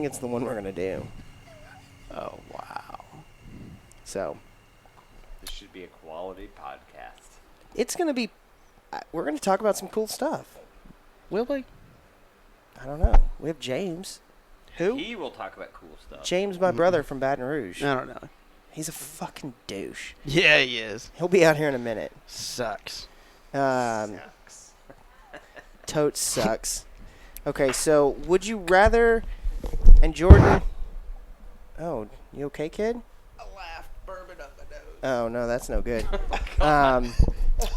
it's the one we're gonna do. Oh, wow. So This should be a quality podcast. it's gonna be. We're gonna talk about some cool stuff. Will we? I don't know. We have James. Who? He will talk about cool stuff. James, my brother from Baton Rouge. I don't know. He's a fucking douche. Yeah, he is. He'll be out here in a minute. Sucks. Sucks. Totes sucks. Okay, so would you rather? And Jordan. Oh, you okay, kid? I laughed, bourbon up my nose. Oh no, that's no good.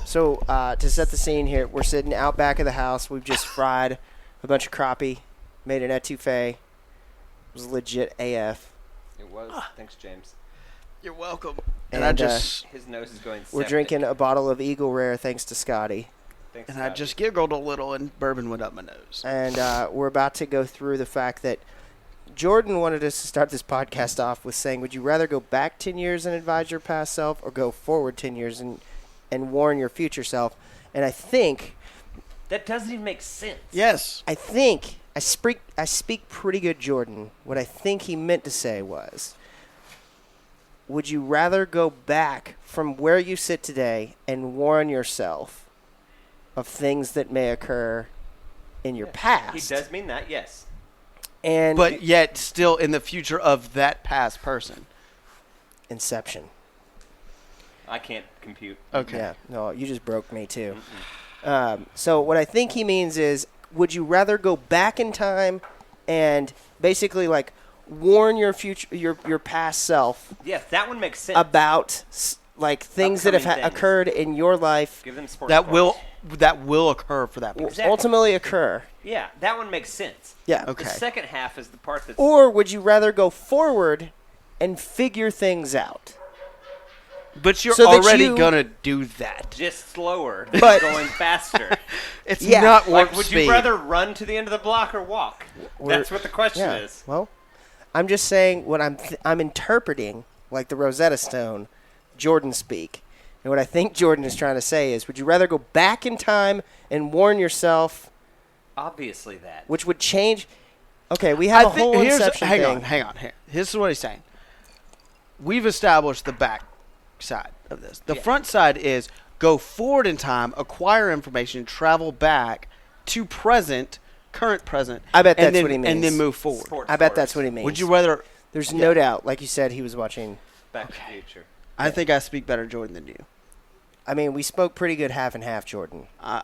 So to set the scene here, we're sitting out back of the house. We've just fried a bunch of crappie, made an etouffee. It was legit AF. It was. Thanks, James. You're welcome. And, And I just His nose is going septic. We're drinking a bottle of Eagle Rare thanks to Scotty. Thanks, and I Scotty. just giggled a little, and bourbon went up my nose. And we're about to go through the fact that Jordan wanted us to start this podcast off with saying, would you rather go back 10 years and advise your past self or go forward 10 years and warn your future self? And I think That doesn't even make sense. Yes. I speak pretty good Jordan. What I think he meant to say was, would you rather go back from where you sit today and warn yourself of things that may occur in your past? He does mean that, yes. And But yet, still in the future of that past person. Inception. I can't compute. Okay. Yeah. No, you just broke me too. So what I think he means is, would you rather go back in time and basically like warn your future, your past self Yes, that one makes sense. about like things that have Upcoming things. occurred in your life Give them sports That points. will occur for that person. Exactly. ultimately occur. Yeah, that one makes sense. Yeah. Okay. The second half is the part that's... Or would you rather go forward and figure things out? But you're So that already you- gonna do that. just slower, But- going faster. It's Yeah. not warp Like, would speed. you rather run to the end of the block or walk? That's what the question Yeah. is. Well, I'm just saying what I'm interpreting, like the Rosetta Stone, Jordan speak. And what I think Jordan is trying to say is, would you rather go back in time and warn yourself, Obviously that. which would change? Okay, we have a whole Inception hang thing. on, hang on. Here's what he's saying. We've established the back side of this. The Yeah. front side is go forward in time, acquire information, travel back to current present. I bet and that's then, what he And means. then move forward. Sports I bet stories. that's what he means. Would you rather? There's no doubt, like you said, he was watching. Back to the future. I think I speak better Jordan than you. I mean, we spoke pretty good half and half, Jordan. Yeah.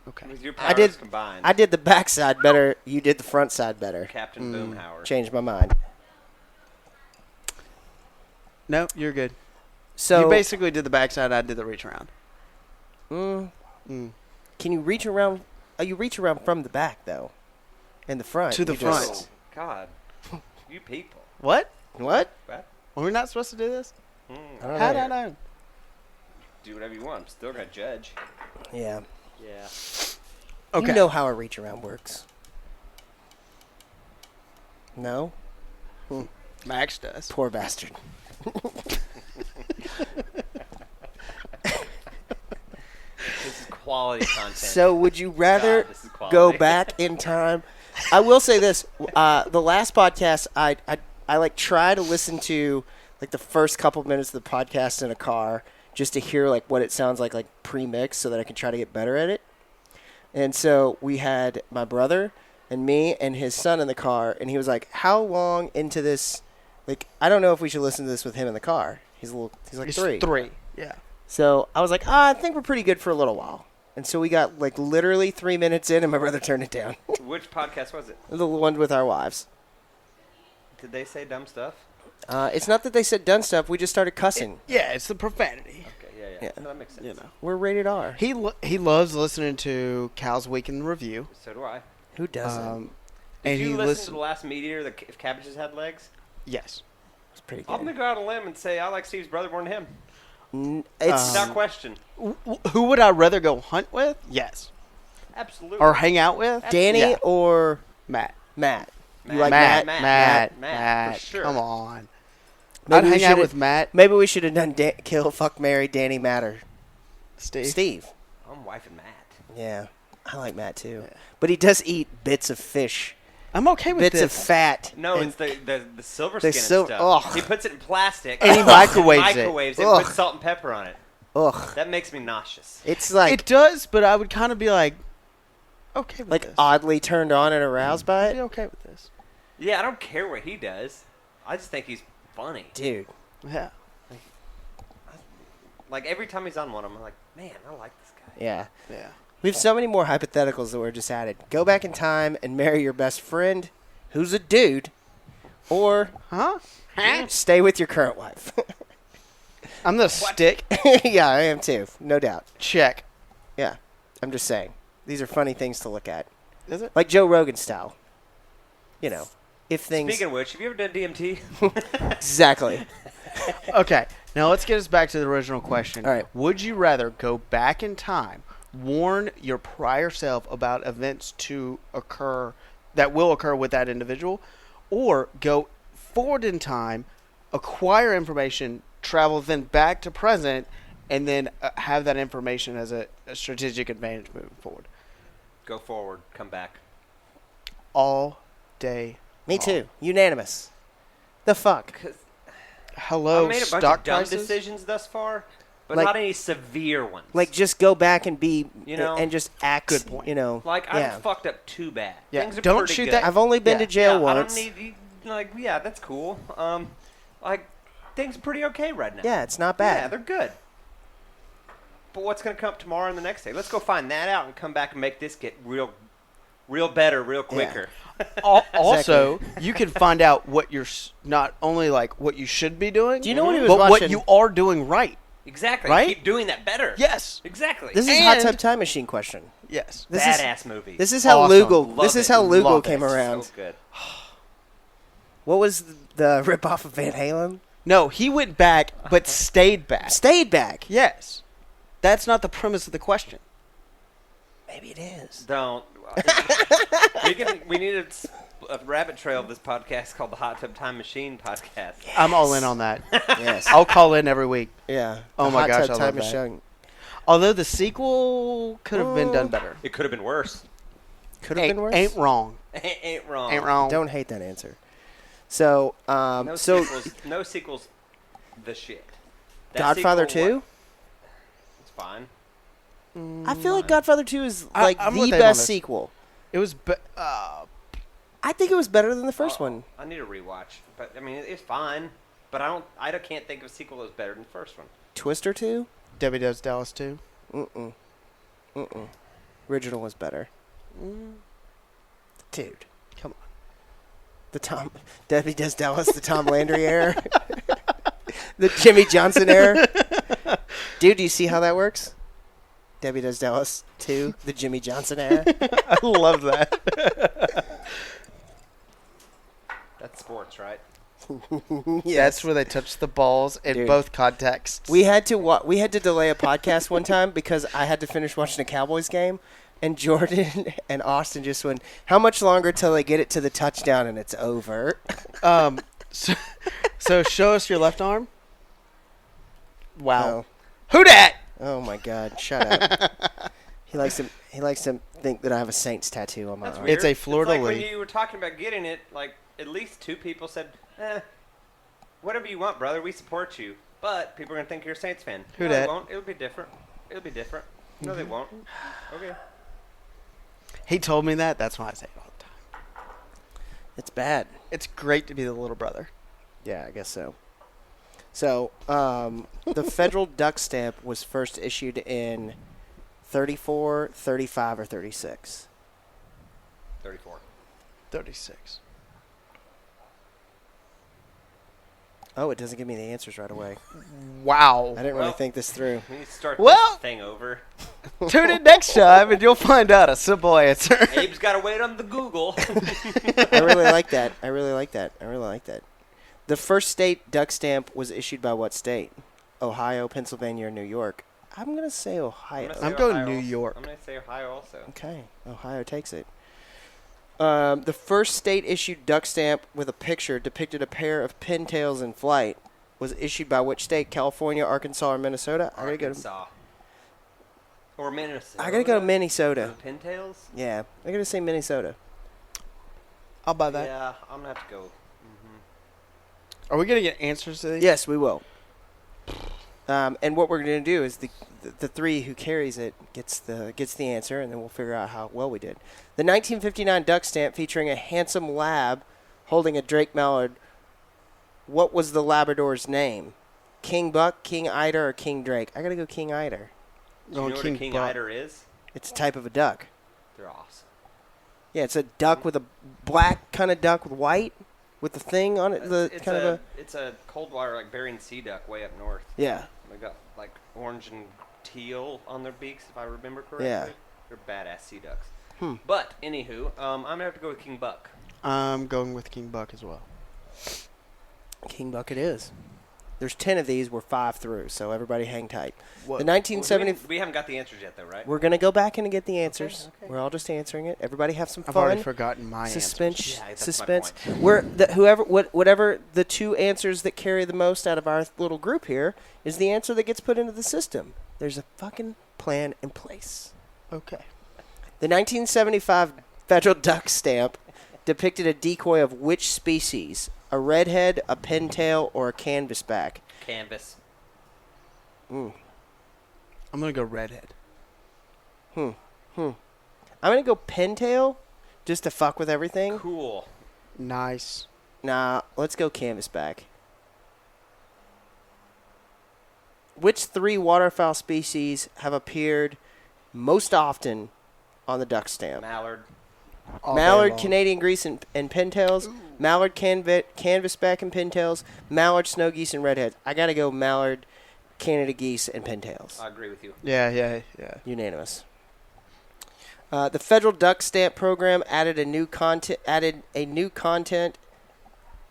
Okay. With your I powers did. combined. I did the back side better. You did the front side better. Captain Boomhauer. Changed my mind. No, you're good. So you basically did the backside. I did the reach around. Can you reach around? You reach around from the back though, in the front. To the You front. just- God. You people. What? What? What? Are we not supposed to do this? I don't How know. did I know? Do whatever you want. I'm still going to judge. Yeah. Yeah. Okay. You know how a reach around works. No? Max does. Poor bastard. This is quality content. So would you rather God, this is go quality. back in time? I will say this: the last podcast, I like try to listen to like the first couple minutes of the podcast in a car just to hear like what it sounds like pre-mix, so that I can try to get better at it. And so we had my brother and me and his son in the car, and he was like, "How long into this? Like, I don't know if we should listen to this with him in the car. He's like He's three. Three. Yeah. So I was like, I think we're pretty good for a little while." And so we got like literally 3 minutes in, and my brother turned it down. Which podcast was it? The one with our wives. Did they say dumb stuff? It's not that they said done stuff. We just started cussing. Yeah, it's the profanity. Okay, yeah. Yeah. No, that makes sense. You know. We're rated R. He loves listening to Cal's Week in Review. So do I. Who doesn't? Um, Did and you he listen to the last Meat Eater, if cabbages had legs? Yes. It's pretty I'm going to good. go out on a limb and say I like Steve's brother more than him. It's Without question. Who would I rather go hunt with? Yes. Absolutely. Or hang out with? Danny Yeah. or Matt. Matt. You Matt. like Matt. Matt? Matt, for sure. Come on. Maybe I'd we hang out should've- with Matt. Maybe we should have done Kill, Fuck, Marry, Danny, Matt, or Steve. Steve. I'm wife and Matt. Yeah, I like Matt too. But he does eat bits of fish I'm okay with bits this. of fat. No, and it's the silver The skin sil- and stuff. ugh. He puts it in plastic. And he microwaves it. Microwaves it. Ugh. Puts salt and pepper on it. ugh. That makes me nauseous. It's like It does, but I would kind of be like, okay with this. oddly turned on and aroused by I'd be it, okay with this. Yeah, I don't care what he does. I just think he's funny. dude. Yeah. Like every time he's on one, I'm like, man, I like this guy. Yeah. Yeah. We have so many more hypotheticals that were just added. Go back in time and marry your best friend, who's a dude, or Huh? stay with your current wife. I'm the stick. Yeah, I am too, no doubt. Check. Yeah, I'm just saying. These are funny things to look at, Is it? like Joe Rogan style. You know, if things Speaking of which, have you ever done DMT? exactly. Okay. Now let's get us back to the original question. All right. Would you rather go back in time, warn your prior self about events to occur that will occur with that individual, or go forward in time, acquire information, travel then back to present, and then have that information as a strategic advantage moving forward? Go forward, come back. All day. Me too. Unanimous. The fuck. Because Hello, I made a bunch stock of dumb prices? decisions thus far, but Like- not any severe ones. Like, just go back and be, You know? and just act. Good point. You know, I yeah. haven't fucked up too bad. Yeah, Things are don't pretty shoot good. that- I've only been Yeah. to jail Yeah, once. I don't need yeah, that's cool. Like things are pretty okay right now. Yeah, it's not Yeah, bad. they're good. But what's gonna come up tomorrow and the next day? Let's go find that out and come back and make this get real better, real quicker. Also, you can find out what you're not only like what you should be doing, Do you know what he was but what watching? you are doing right. Exactly. Right? Keep doing that better. Yes. Exactly. This is Hot And- Tub Time Machine question. Yes. This is badass movie. this is how Awesome. Lugal. Love This is it. how Lugal Love came it. around. So good. What was the ripoff of Van Halen? No, he went back but stayed back. Stayed back. Yes. That's not the premise of the question. Maybe it is. Don't. We need a rabbit trail of this podcast called the Hot Tub Time Machine podcast. I'm all in on that. Yes. I'll call in every week. Yeah. Oh The my Hot gosh, Tub I Time love that. Machine. Although the sequel could have been done better. It could have been worse. Could have Ain't, been worse. ain't wrong. Ain't wrong. Ain't wrong. Don't hate that answer. So, No so sequels. No sequels. The shit. That Godfather sequel, 2? what- It's fine. I feel like Godfather 2 is I- like I'm the with them on best this. sequel. It was. I think it was better than the first Uh-oh. one. I need a rewatch, but I mean it's fine. But I can't think of a sequel that's better than the first one. Twister 2? Debbie Does Dallas too. Mm-mm. Original was better. Mm. Dude, come on. The Debbie Does Dallas, the Tom Landry era. The Jimmy Johnson era. Dude, do you see how that works? Debbie Does Dallas 2, the Jimmy Johnson era. I love that. That's sports, right? Yes. That's where they touch the balls in Dude. both contexts. We had to delay a podcast one time because I had to finish watching a Cowboys game, and Jordan and Austin just went, "How much longer till they get it to the touchdown and it's over?" So show us your left arm. Wow. Oh. Who dat? Oh my God! Shut up. He likes to think that I have a Saints tattoo on my That's arm. weird. It's a Florida like when league. you were talking about getting it, like at least 2 people said, whatever you want, brother, we support you. But people are gonna think you're a Saints fan. Who no, dat? They won't. It'll be different. It'll be different. No, they won't. Okay. He told me that. That's why I say it all the time. It's bad. It's great to be the little brother. Yeah, I guess so. So, the federal duck stamp was first issued in 34, 35, or 36. 34. 36. Oh, it doesn't give me the answers right away. Wow. I didn't really Well- think this through. We need to start Well- this thing over. Tune in next time and you'll find out a simple answer. Abe's got to wait on the Google. I really like that. I really like that. I really like that. The first state duck stamp was issued by what state? Ohio, Pennsylvania, or New York? I'm going to say Ohio. gonna say I'm going Ohio New also. York. I'm going to say Ohio also. Okay, Ohio takes it. The first state-issued duck stamp with a picture depicted a pair of pintails in flight was issued by which state? California, Arkansas, or Minnesota? Arkansas. Or Minnesota. I gotta go to Minnesota. The Pintails? Yeah, I gotta say Minnesota. I'll buy that. Yeah, I'm gonna have to go. Are we gonna get answers to these? Yes, we will. And what we're going to do is the three who carries it gets the answer, and then we'll figure out how well we did. The 1959 duck stamp featuring a handsome lab holding a Drake mallard. What was the Labrador's name? King Buck, King Eider, or King Drake? I got to go King Eider. Do you know what a king eider is? It's a type of a duck. They're awesome. Yeah, it's a duck with a black kind of duck with white with the thing on it. It's a cold water like Bering Sea duck way up north. Yeah. They got like orange and teal on their beaks, if I remember correctly. Yeah. They're badass sea ducks. Hmm. But anywho, I'm gonna have to go with King Buck. I'm going with King Buck as well. King Buck it is. There's 10 of these. We're 5 through, so everybody hang tight. What? The 1970. We haven't got the answers yet, though, right? We're gonna go back and get the answers. Okay. We're all just answering it. Everybody have some I've fun. already forgotten my Suspense. Yeah, that's my Suspense. point. Whatever the two answers that carry the most out of our little group here is the answer that gets put into the system. There's a fucking plan in place. answers. Okay. The 1975 federal duck stamp depicted a decoy of which species? A redhead, a pintail, or a canvasback? Canvas. Mm. I'm gonna go redhead. I'm gonna go pintail, just to fuck with everything. Cool. Nice. Nah, let's go canvasback. Which 3 waterfowl species have appeared most often on the duck stamp? Mallard. All day Mallard, long. Canadian geese, and pintails. Mallard, canvasback, and pintails. Mallard, snow geese, and redheads. I gotta go mallard, Canada geese, and pintails. I agree with you. Yeah. Unanimous. The federal duck stamp program added a new content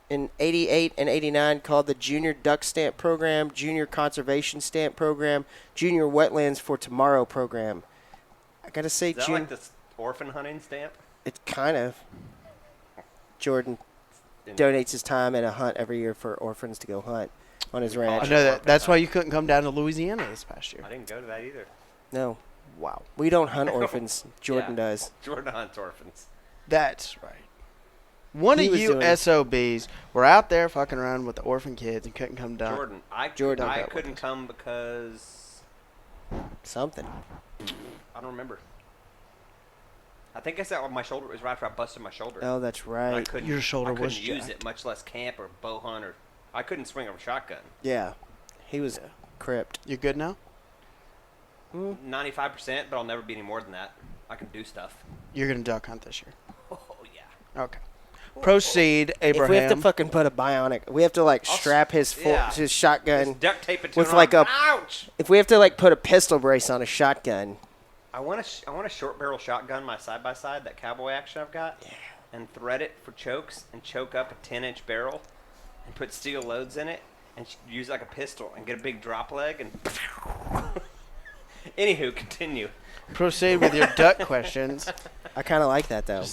in 88 and 89 called the Junior Duck Stamp Program, Junior Conservation Stamp Program, Junior Wetlands for Tomorrow Program. I gotta say, Is that like the orphan hunting stamp? it's kind of. Jordan In- donates his time and a hunt every year for orphans to go hunt on his I ranch. know that. That's why you couldn't come down to Louisiana this past year. I didn't go to that either. No, wow, we don't hunt orphans. Jordan Yeah. does. Jordan hunts orphans. That's right. One He of was you doing- SOBs were out there fucking around with the orphan kids and couldn't come down. Jordan, Jordan I got with couldn't us. come because Something. I don't remember. I think I said my shoulder. It was right after I busted my shoulder. Oh, that's right. I couldn't. Your shoulder I couldn't was use jacked. it, much less camp or bow hunt or. I couldn't swing a shotgun. Yeah, he was crypt. You good now? 95%, but I'll never be any more than that. I can do stuff. You're gonna duck hunt this year. Oh yeah. Okay. Proceed, Abraham. If we have to fucking put a bionic, we have to like I'll strap his yeah. his shotgun. Just duct tape it to with an like arm. a- Ouch! If we have to like put a pistol brace on a shotgun, I want a short barrel shotgun, my side by side, that cowboy action I've got, and thread it for chokes and choke up a 10-inch barrel, and put steel loads in it, and use like a pistol and get a big drop leg and. Anywho, continue. Proceed with your duck questions. I kind of like that though.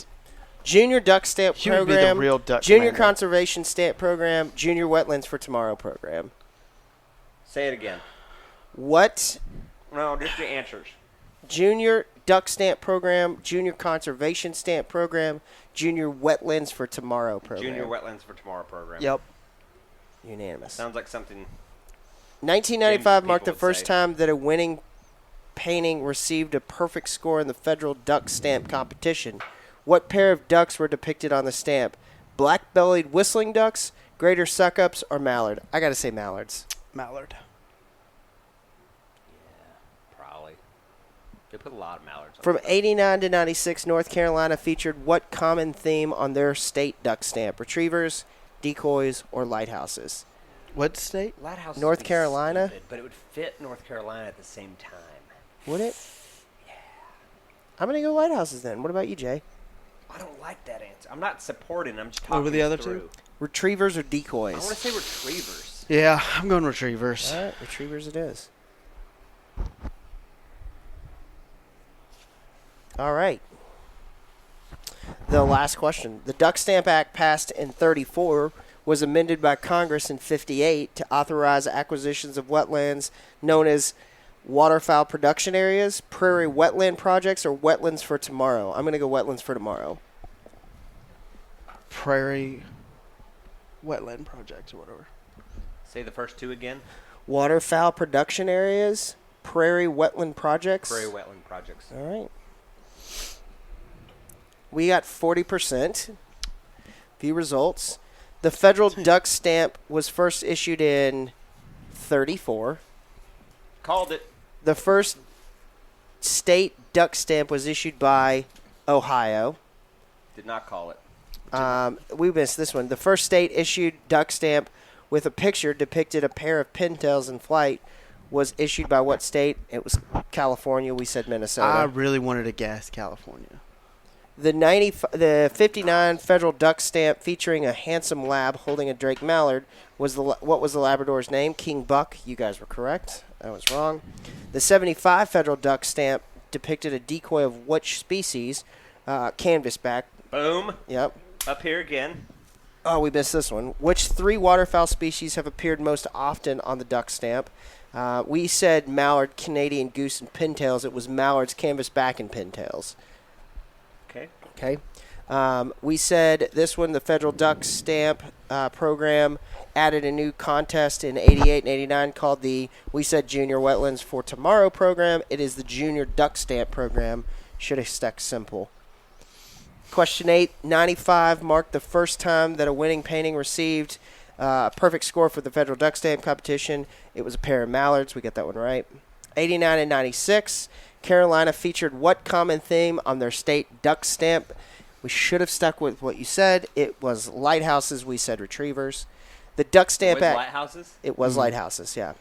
Junior Duck Stamp You would be the Program, real duck Junior commander. Conservation Stamp Program, Junior Wetlands for Tomorrow Program. Say it again. What No, just the answers. Junior Duck Stamp Program, Junior Conservation Stamp Program, Junior Wetlands for Tomorrow Program. Junior Wetlands for Tomorrow program. Yep. Unanimous. Sounds like something. 1995 marked the people would first say. time that a winning painting received a perfect score in the federal duck stamp competition. What pair of ducks were depicted on the stamp? Black-bellied whistling ducks, greater suck-ups, or mallard? I gotta say mallards. Mallard. Probably. They put a lot of mallards on From it. 89 to 96, North Carolina featured what common theme on their state duck stamp? Retrievers, decoys, or lighthouses? What state? Lighthouse North would be Carolina? stupid, but it would fit North Carolina at the same time. Would it? Yeah. I'm gonna go lighthouses then. What about you, Jay? I don't like that answer. I'm not supporting. I'm just What talking were the other through. two? Retrievers or I want decoys? to say retrievers. Yeah, I'm going retrievers. All right, retrievers it is. All right. The last question. The Duck Stamp Act passed in 34 was amended by Congress in 58 to authorize acquisitions of wetlands known as waterfowl production areas, prairie wetland projects, or wetlands for tomorrow. I'm going to go wetlands for tomorrow. prairie wetland projects or whatever. Say the first two again. Waterfowl production areas, prairie wetland projects. Prairie wetland projects. All right. We got 40%. Few results. The federal duck stamp was first issued in 34. Called it. The first state duck stamp was issued by Ohio. Did not call it. We missed this one. The first state issued duck stamp with a picture depicted a pair of pintails in flight was issued by what state? It was California. We said Minnesota. I really wanted to guess California. The 59 federal duck stamp featuring a handsome lab holding a Drake Mallard what was the Labrador's name? King Buck. You guys were correct. I was wrong. The 75 federal duck stamp depicted a decoy of which species? Canvasback. Boom. Yep. Up here again. Oh, we missed this one. Which three waterfowl species have appeared most often on the duck stamp? We said mallard, Canadian goose, and pintails. It was mallards, canvasback, and pintails. Okay. Okay. We said this one, the federal duck stamp program added a new contest in 88 and 89 called we said Junior Wetlands for Tomorrow program. It is the Junior Duck Stamp program. Should have stuck simple. Question 8, 95 marked the first time that a winning painting received a perfect score for the federal duck stamp competition. It was a pair of mallards. We got that one right. 89 and 96, Carolina featured what common theme on their state duck stamp? We should have stuck with what you said. It was lighthouses. We said retrievers. The Duck Stamp With Act. lighthouses? It was lighthouses, yeah.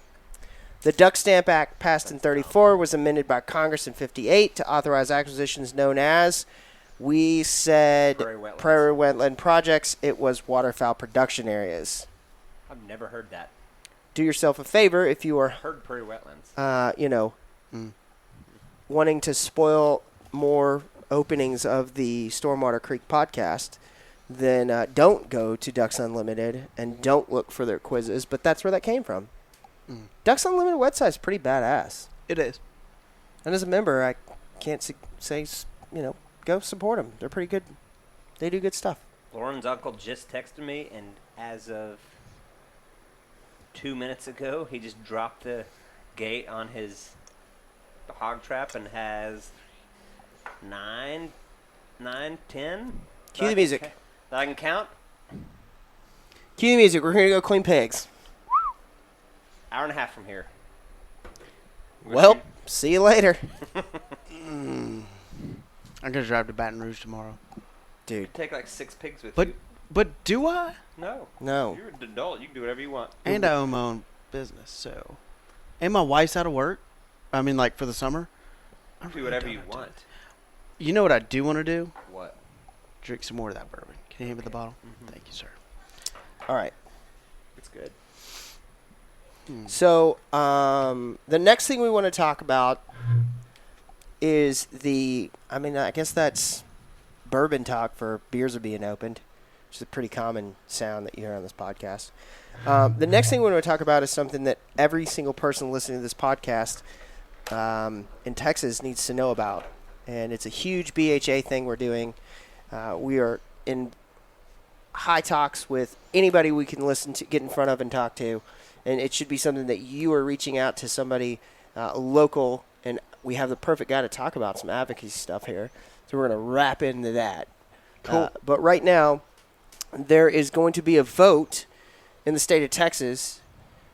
The Duck Stamp Act passed in 34 was amended by Congress in 58 to authorize acquisitions known as, we said, prairie wetland projects. It was waterfowl production areas. I've never heard that. Do yourself a favor if you are, Heard prairie wetlands. wanting to spoil more openings of the Stormwater Creek podcast, then don't go to Ducks Unlimited and don't look for their quizzes. But that's where that came from. Ducks Unlimited website is pretty badass. It is. And as a member, I can't say, go support them. They're pretty good. They do good stuff. Lauren's uncle just texted me, and as of 2 minutes ago, he just dropped the gate on his hog trap and has 9, 10. Cue the music. That I can count. Cue the music. We're going to go clean pigs. Hour and a half from here. Well, see you later. I'm gonna drive to Baton Rouge tomorrow. Dude. Take like 6 pigs with But you. but do I? No. No. You're an adult. You can do whatever you want. And I own my own business, so. And my wife's out of work. I mean, like for the summer. I Do really whatever don't you have time. want. You know what I do want to do? What? Drink some more of that bourbon. Can you hand me the bottle? Thank you, sir. All right. It's good. So the next thing we want to talk about is I guess that's bourbon talk for beers are being opened, which is a pretty common sound that you hear on this podcast. The next thing we want to talk about is something that every single person listening to this podcast in Texas needs to know about. And it's a huge BHA thing we're doing. We are in high talks with anybody we can listen to, get in front of and talk to. And it should be something that you are reaching out to somebody local. And we have the perfect guy to talk about some advocacy stuff here. So we're going to wrap into that. Cool. But right now, there is going to be a vote in the state of Texas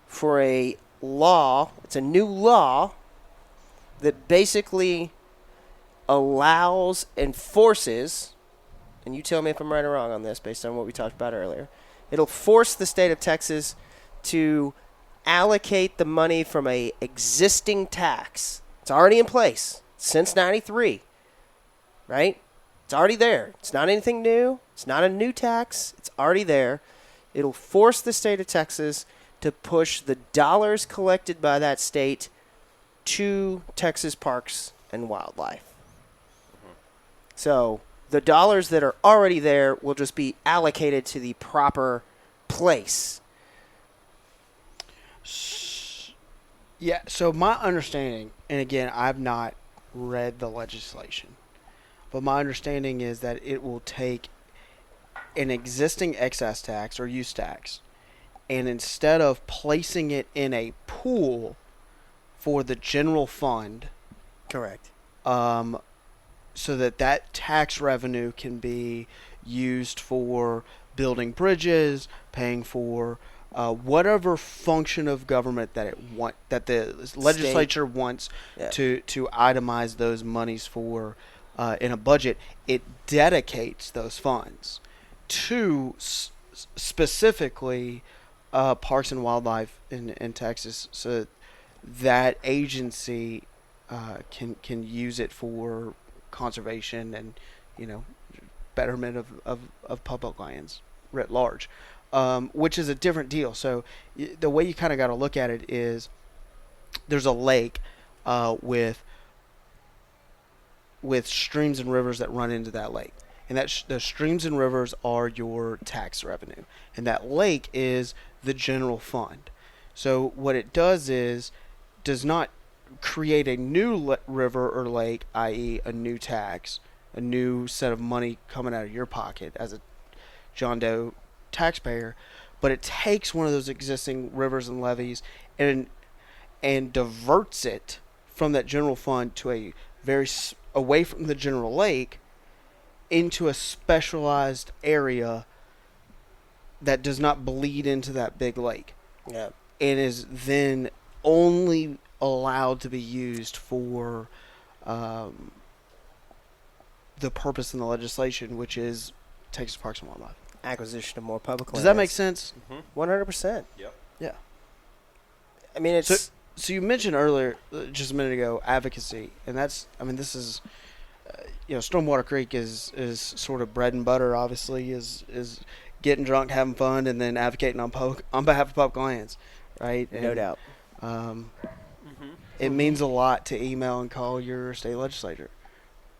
for a law. It's a new law that basically allows and forces, and you tell me if I'm right or wrong on this based on what we talked about earlier, it'll force the state of Texas to allocate the money from a existing tax. It's already in place since 93, right? It's already there. It's not anything new. It's not a new tax. It's already there. It'll force the state of Texas to push the dollars collected by that state to Texas Parks and Wildlife. So the dollars that are already there will just be allocated to the proper place. Yeah, so my understanding, and again, I've not read the legislation, but my understanding is that it will take an existing excess tax or use tax, and instead of placing it in a pool for the general fund, Correct. so that tax revenue can be used for building bridges, paying for whatever function of government that the legislature wants Yeah. to itemize those monies for in a budget. It dedicates those funds to specifically Parks and Wildlife in Texas, so that agency can use it for conservation and betterment of public lands writ large, which is a different deal. So the way you kind of got to look at it is there's a lake with streams and rivers that run into that lake, and the streams and rivers are your tax revenue, and that lake is the general fund. So what it does does not create a new river or lake, i.e. a new tax, a new set of money coming out of your pocket as a John Doe taxpayer, but it takes one of those existing rivers and levees and diverts it from that general fund to away from the general lake into a specialized area that does not bleed into that big lake. Yeah. And is then only allowed to be used for the purpose in the legislation, which is Texas Parks and Wildlife. Acquisition of more public lands. Does that make sense? 100%. Yep. Yeah. I mean, it's So you mentioned earlier, just a minute ago, advocacy, and this is, Stormwater Creek is sort of bread and butter. Obviously, is getting drunk, having fun, and then advocating on behalf of public lands, right? no doubt. It means a lot to email and call your state legislator,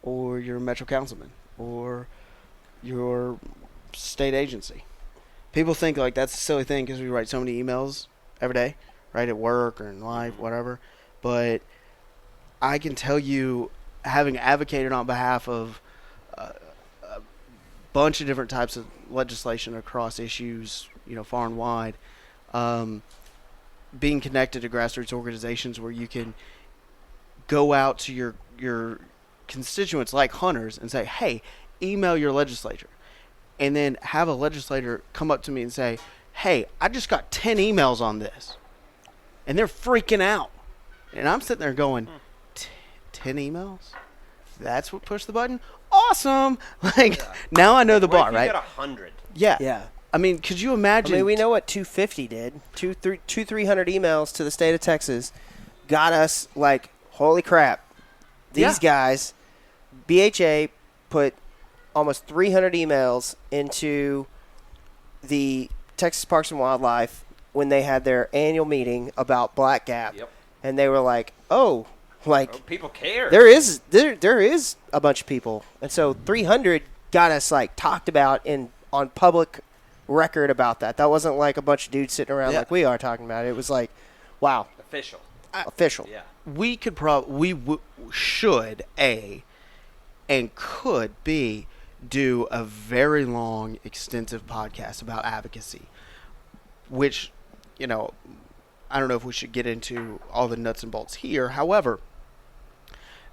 or your metro councilman, or your state agency. People think like that's a silly thing because we write so many emails every day, right, at work or in life, whatever. But I can tell you, having advocated on behalf of a bunch of different types of legislation across issues, far and wide, being connected to grassroots organizations where you can go out to your constituents like hunters and say, hey, email your legislature. And then have a legislator come up to me and say, hey, I just got 10 emails on this. And they're freaking out. And I'm sitting there going, 10 emails? That's what pushed the button? Awesome! Now I know the bar, What if right? you got 100? Yeah. Yeah. I mean, could you imagine? I mean, we know what 250 did. 300 emails to the state of Texas got us like, holy crap. These guys, BHA put almost 300 emails into the Texas Parks and Wildlife when they had their annual meeting about Black Gap. Yep. And they were like, oh, People care. there is a bunch of people. And so 300 got us like talked about on public record about that. That wasn't like a bunch of dudes sitting around like we are talking about it. It was like, wow, Official. official. Yeah. We could should and could do a very long, extensive podcast about advocacy, which, I don't know if we should get into all the nuts and bolts here. However,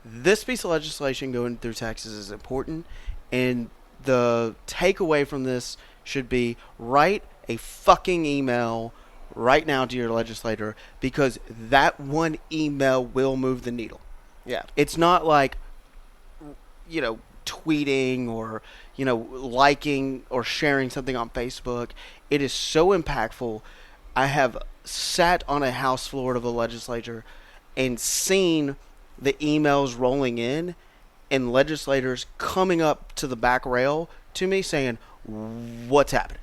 this piece of legislation going through Texas is important, and the takeaway from this should be write a fucking email right now to your legislator, because that one email will move the needle. Yeah. It's not like, tweeting or, liking or sharing something on Facebook. It is so impactful. I have sat on a House floor of a legislature and seen the emails rolling in and legislators coming up to the back rail to me saying, what's happening?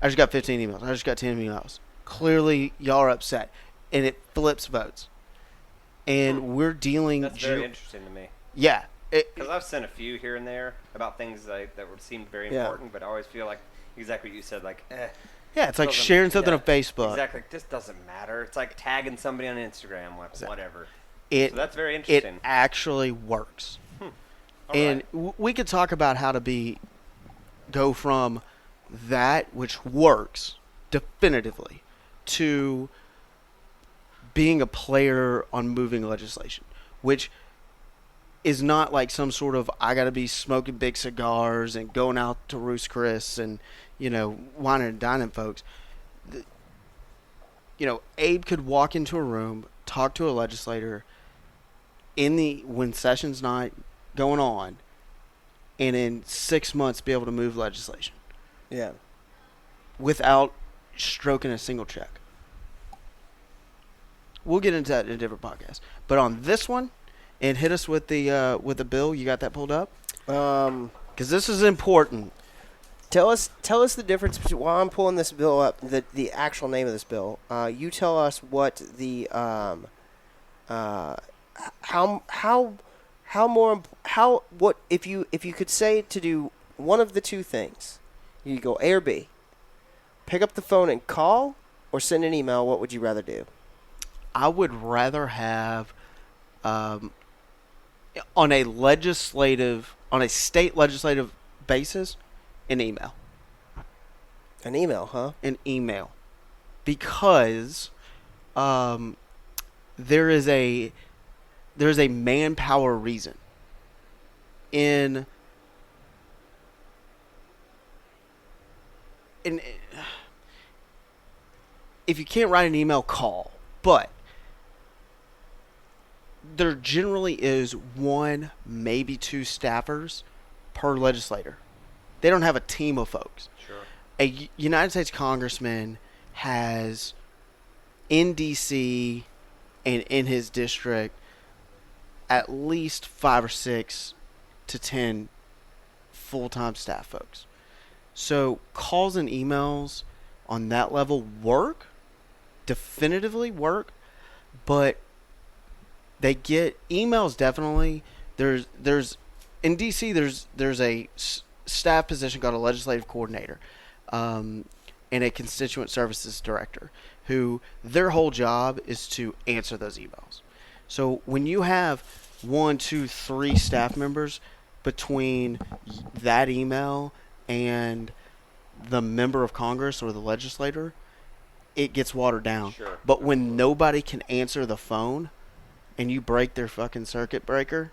I just got 15 emails. I just got 10 emails. Clearly, y'all are upset. And it flips votes. And we're dealing... That's very interesting to me. Yeah. Because I've sent a few here and there about things that would seem very important, but I always feel like exactly what you said, Yeah, it's like doesn't- sharing something yeah, on Facebook. Exactly. It just doesn't matter. It's like tagging somebody on Instagram, whatever. So that's very It interesting. actually works. All And right. we could talk about how to be go from that, which works definitively, to being a player on moving legislation, which is not like some sort of I got to be smoking big cigars and going out to Ruth's Chris and, whining and dining folks. Abe could walk into a room, talk to a legislator when session's not going on, and in 6 months be able to move legislation. Yeah. Without stroking a single check. We'll get into that in a different podcast. But on this one, and hit us with the bill. You got that pulled up? Because this is important. Tell us the difference between, while I'm pulling this bill up, the actual name of this bill. You tell us what the if you could say to do one of the two things, you go A or B. Pick up the phone and call, or send an email. What would you rather do? I would rather have, on a state legislative basis, an email. An email, huh? An email, because there is a manpower reason in if you can't write an email, call. But there generally is one, maybe two staffers per legislator. They don't have a team of folks. Sure. A United States congressman has, in D.C. and in his district, at least 5 or 6 to 10 full-time staff folks. So calls and emails on that level definitively work, but they get emails definitely. There's in DC there's a staff position called a legislative coordinator, and a constituent services director, who their whole job is to answer those emails. So when you have 1, 2, 3 staff members between that email and the member of Congress or the legislator, it gets watered down. Sure. But when nobody can answer the phone and you break their fucking circuit breaker,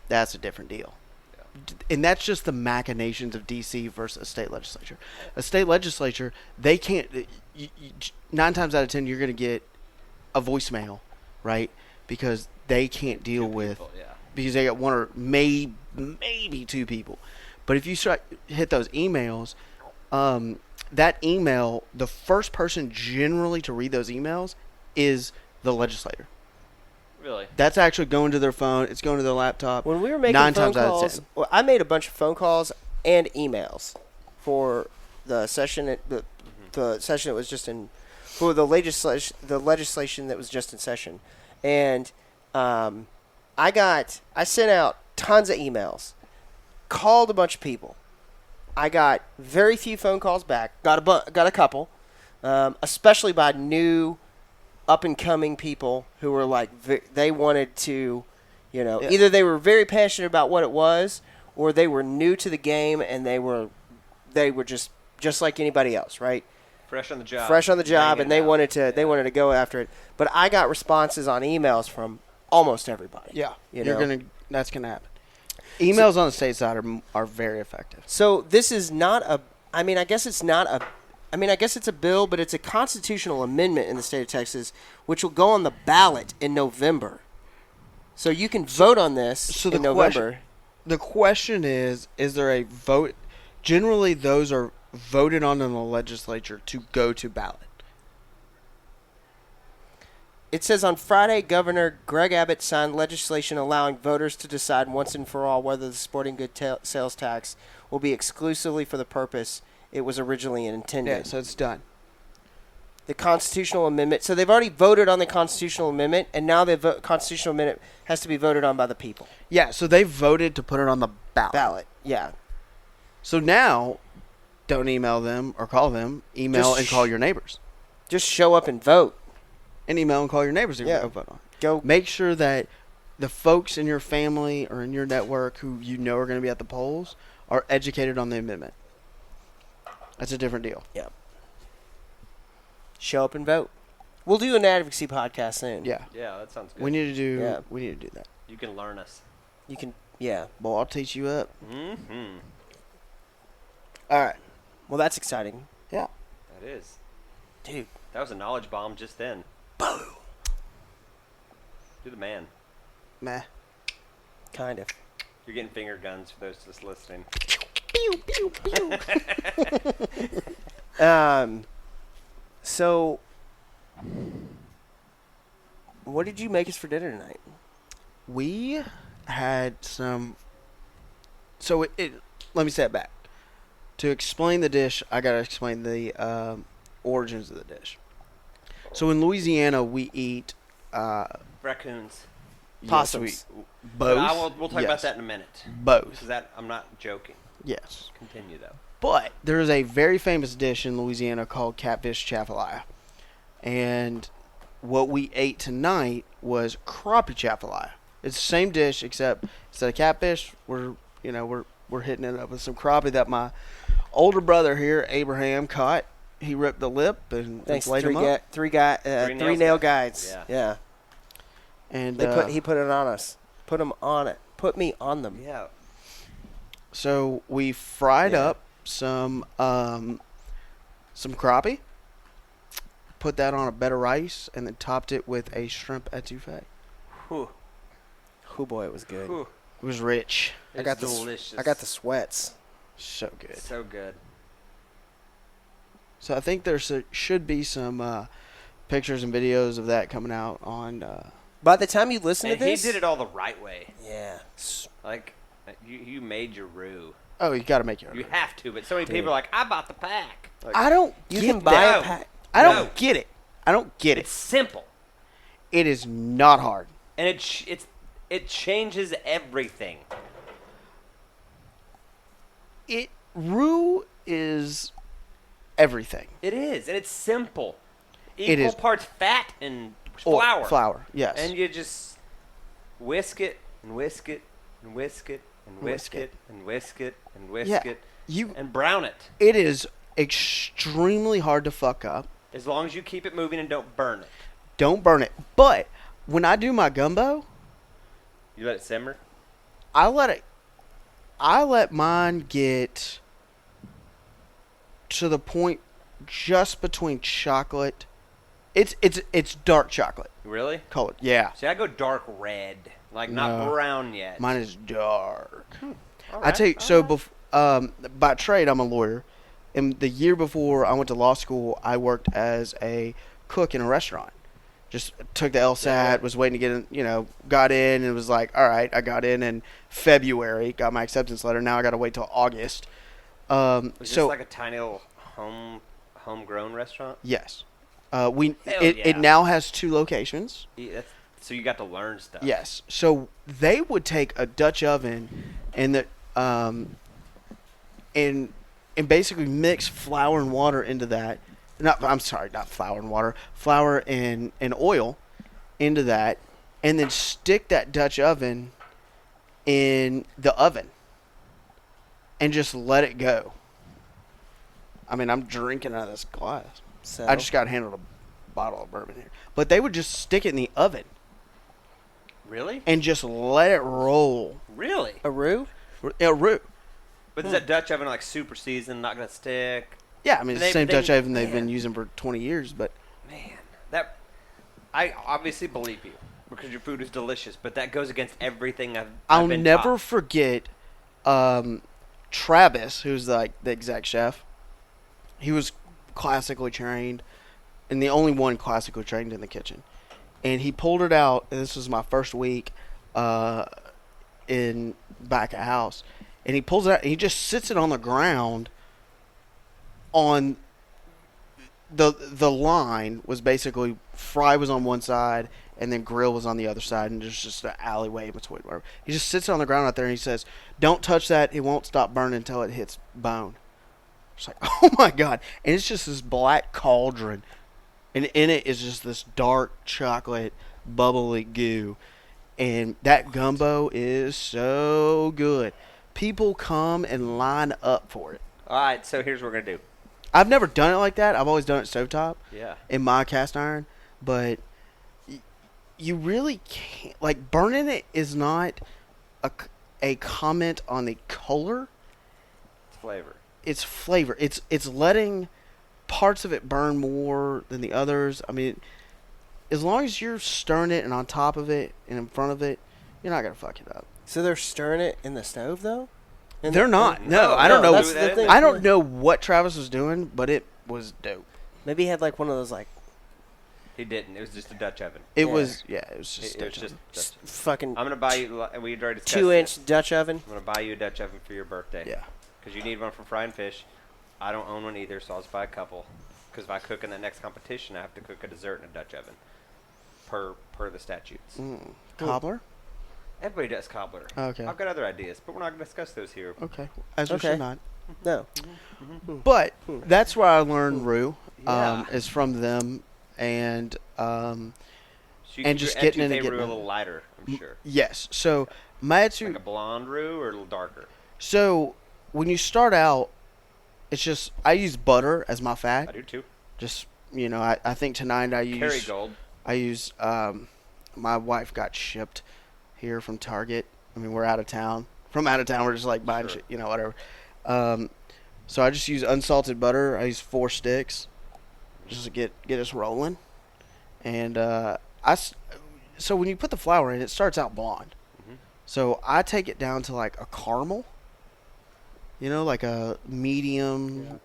that's a different deal. Yeah. And that's just the machinations of D.C. versus a state legislature. A state legislature, they can't... 9 times out of 10, you're going to get a voicemail, right? Because they can't deal with... Because they got 1 or maybe 2 people. But if you hit those emails... that email, the first person generally to read those emails is the legislator. Really? That's actually going to their phone. It's going to their laptop. When we were making 9 phone times calls, out of 10. well, I made a bunch of phone calls and emails for the session. The session that was just in, for the legislation that was just in session, and I sent out tons of emails, called a bunch of people. I got very few phone calls back. Got a couple, especially by new, up and coming people who were like they wanted to, either they were very passionate about what it was, or they were new to the game and they were just like anybody else, right? Fresh on the job. And they wanted to go after it. But I got responses on emails from almost everybody. Yeah, that's gonna happen. Emails on the state side are very effective. So this is not a. I guess it's a bill, but it's a constitutional amendment in the state of Texas, which will go on the ballot in November. So you can vote on this in November. The question is there a vote? Generally, those are voted on in the legislature to go to ballot. It says on Friday, Governor Greg Abbott signed legislation allowing voters to decide once and for all whether the sporting good sales tax will be exclusively for the purpose it was originally intended. Yeah, so it's done. The constitutional amendment. So they've already voted on the constitutional amendment, and now the constitutional amendment has to be voted on by the people. Yeah, so they voted to put it on the ballot. Yeah. So now, don't email them or call them. Email and call your neighbors. Just show up and vote. And email and call your neighbors if you vote on it. Go. Make sure that the folks in your family or in your network who are going to be at the polls are educated on the amendment. That's a different deal. Yeah. Show up and vote. We'll do an advocacy podcast soon. Yeah. Yeah, that sounds good. We need to do. Yeah. We need to do that. You can learn us. You can. Yeah. Well, I'll teach you up. Mm-hmm. All right. Well, that's exciting, Yeah. That is. dude. That was a knowledge bomb just then. Boom. You're the man. Meh. Kind of. You're getting finger guns for those just listening. Pew pew pew. So, what did you make us for dinner tonight? We had some. So let me say it back. To explain the dish, I gotta explain the origins of the dish. So in Louisiana, we eat Raccoons. Possums. Both. We'll talk about Yes. that in a minute. Both. Because that I'm not joking. Yes. Continue though. But there is a very famous dish in Louisiana called catfish chafalaya. And what we ate tonight was crappie chafalaya. It's the same dish except instead of catfish, we're hitting it up with some crappie that my older brother here, Abraham, caught. He ripped the lip and Thanks, laid them up. three nails nail guys. guides. Yeah. Yeah. And He put it on us. Put him on it. Put me on them. Yeah. so we fried Yeah. up some crappie, put that on a bed of rice, and then topped it with a shrimp etouffee. Whew. Oh boy, it was good. Whew. It was rich. It's I got delicious. I got the sweats. So good. So good. So I think should be some pictures and videos of that coming out on. By the time you listen And to he this, did it all the right way. yeah. Like, you made your roux. Oh, you got to make your. You have to, but so many Dude. people are like, I bought the pack. Like, I don't. You get can buy that. a pack. I don't No. get it. I don't get it's it. simple. It is not hard. And it changes everything. Roux is everything. It is, and it's simple. It Equal is. parts fat and Or flour. Flour. Yes. And you just whisk it and whisk it and whisk it and whisk Whisk it. it and whisk it and whisk Yeah. it You. and brown it. It is extremely hard to fuck up. As long as you keep it moving and don't burn it. Don't burn it. But when I do my gumbo, You let it simmer. I let mine get to the point just between chocolate. It's dark chocolate Really? colored. Yeah. See, I go dark red, like not No. brown yet. Mine is dark. All I right, tell you, all so right. by trade, I'm a lawyer. And the year before I went to law school, I worked as a cook in a restaurant. Just took the LSAT, Yeah. was waiting to get in, got in, and was like, all right, I got in February, got my acceptance letter. Now I got to wait till August. Was this So like a tiny little homegrown restaurant? yes, Hell it yeah. now has 2 locations. Yeah, so you got to learn stuff. Yes. So they would take a Dutch oven and and basically mix flour and water into that. Not flour and water. Flour and oil into that, and then stick that Dutch oven in the oven and just let it go. I mean, I'm drinking out of this glass. So I just got handled a bottle of bourbon here. But they would just stick it in the oven Really? and just let it roll. Really? a roux. Roux. But is that Dutch oven like super seasoned, not gonna stick? Yeah, I mean, it's the They- same they- Dutch oven they've man. been using for 20 years, but Man, that I obviously believe you because your food is delicious, but that goes against everything I've I'll been never taught. forget Travis, who's like the exec chef. He was classically trained and the only one classically trained in the kitchen. And he pulled it out, and this was my first week in back at house. And he pulls it out, and he just sits it on the ground on the line was basically fry was on one side and then grill was on the other side, and there's just an alleyway in between. Whatever. He just sits on the ground out there and he says, "Don't touch that. It won't stop burning until it hits bone." It's like, oh my god! And it's just this black cauldron, and in it is just this dark chocolate bubbly goo, and that gumbo is so good. people come and line up for it. All right, so here's what we're gonna do. I've never done it like that. I've always done it stovetop Yeah. in my cast iron, but you really can't. Like, burning it is not a comment on the color. It's flavor. It's flavor. It's letting parts of it burn more than the others. I mean, as long as you're stirring it and on top of it and in front of it, you're not gonna fuck it up. So they're stirring it in the stove though? They're not. No, No, I don't no, know. that's the thing. I don't know what Travis was doing, but it was dope. Maybe he had like one of those like He didn't. It was just a Dutch oven. It Yeah. was it was just It was Dutch just oven. s- Dutch. fucking I'm gonna buy you. We already discussed 2-inch this. Dutch oven. I'm gonna buy you a Dutch oven for your birthday. Yeah. Because you need one for frying fish. I don't own one either, so I'll just buy a couple. Because if I cook in the next competition, I have to cook a dessert in a Dutch oven. Per the statutes. Cobbler. Everybody does cobbler. Okay. I've got other ideas, but we're not gonna discuss those here. Okay. As we Okay. should not. No. But that's where I learned roux. Yeah. Is from them, and So you And can just do getting in and etouffee getting roux a in. little lighter, I'm sure. yes. So my etouffee. Like a blonde roux or a little darker. So when you start out, it's just I use butter as my fat. I do too. Just I think tonight I use Kerrygold. I use my wife got shipped here from Target. I mean, we're out of town. From out of town, we're just like buying Sure. shit, whatever. So I just use unsalted butter. I use 4 sticks, just to get us rolling. And so when you put the flour in, it starts out blonde. Mhm. So I take it down to like a caramel. Like a medium,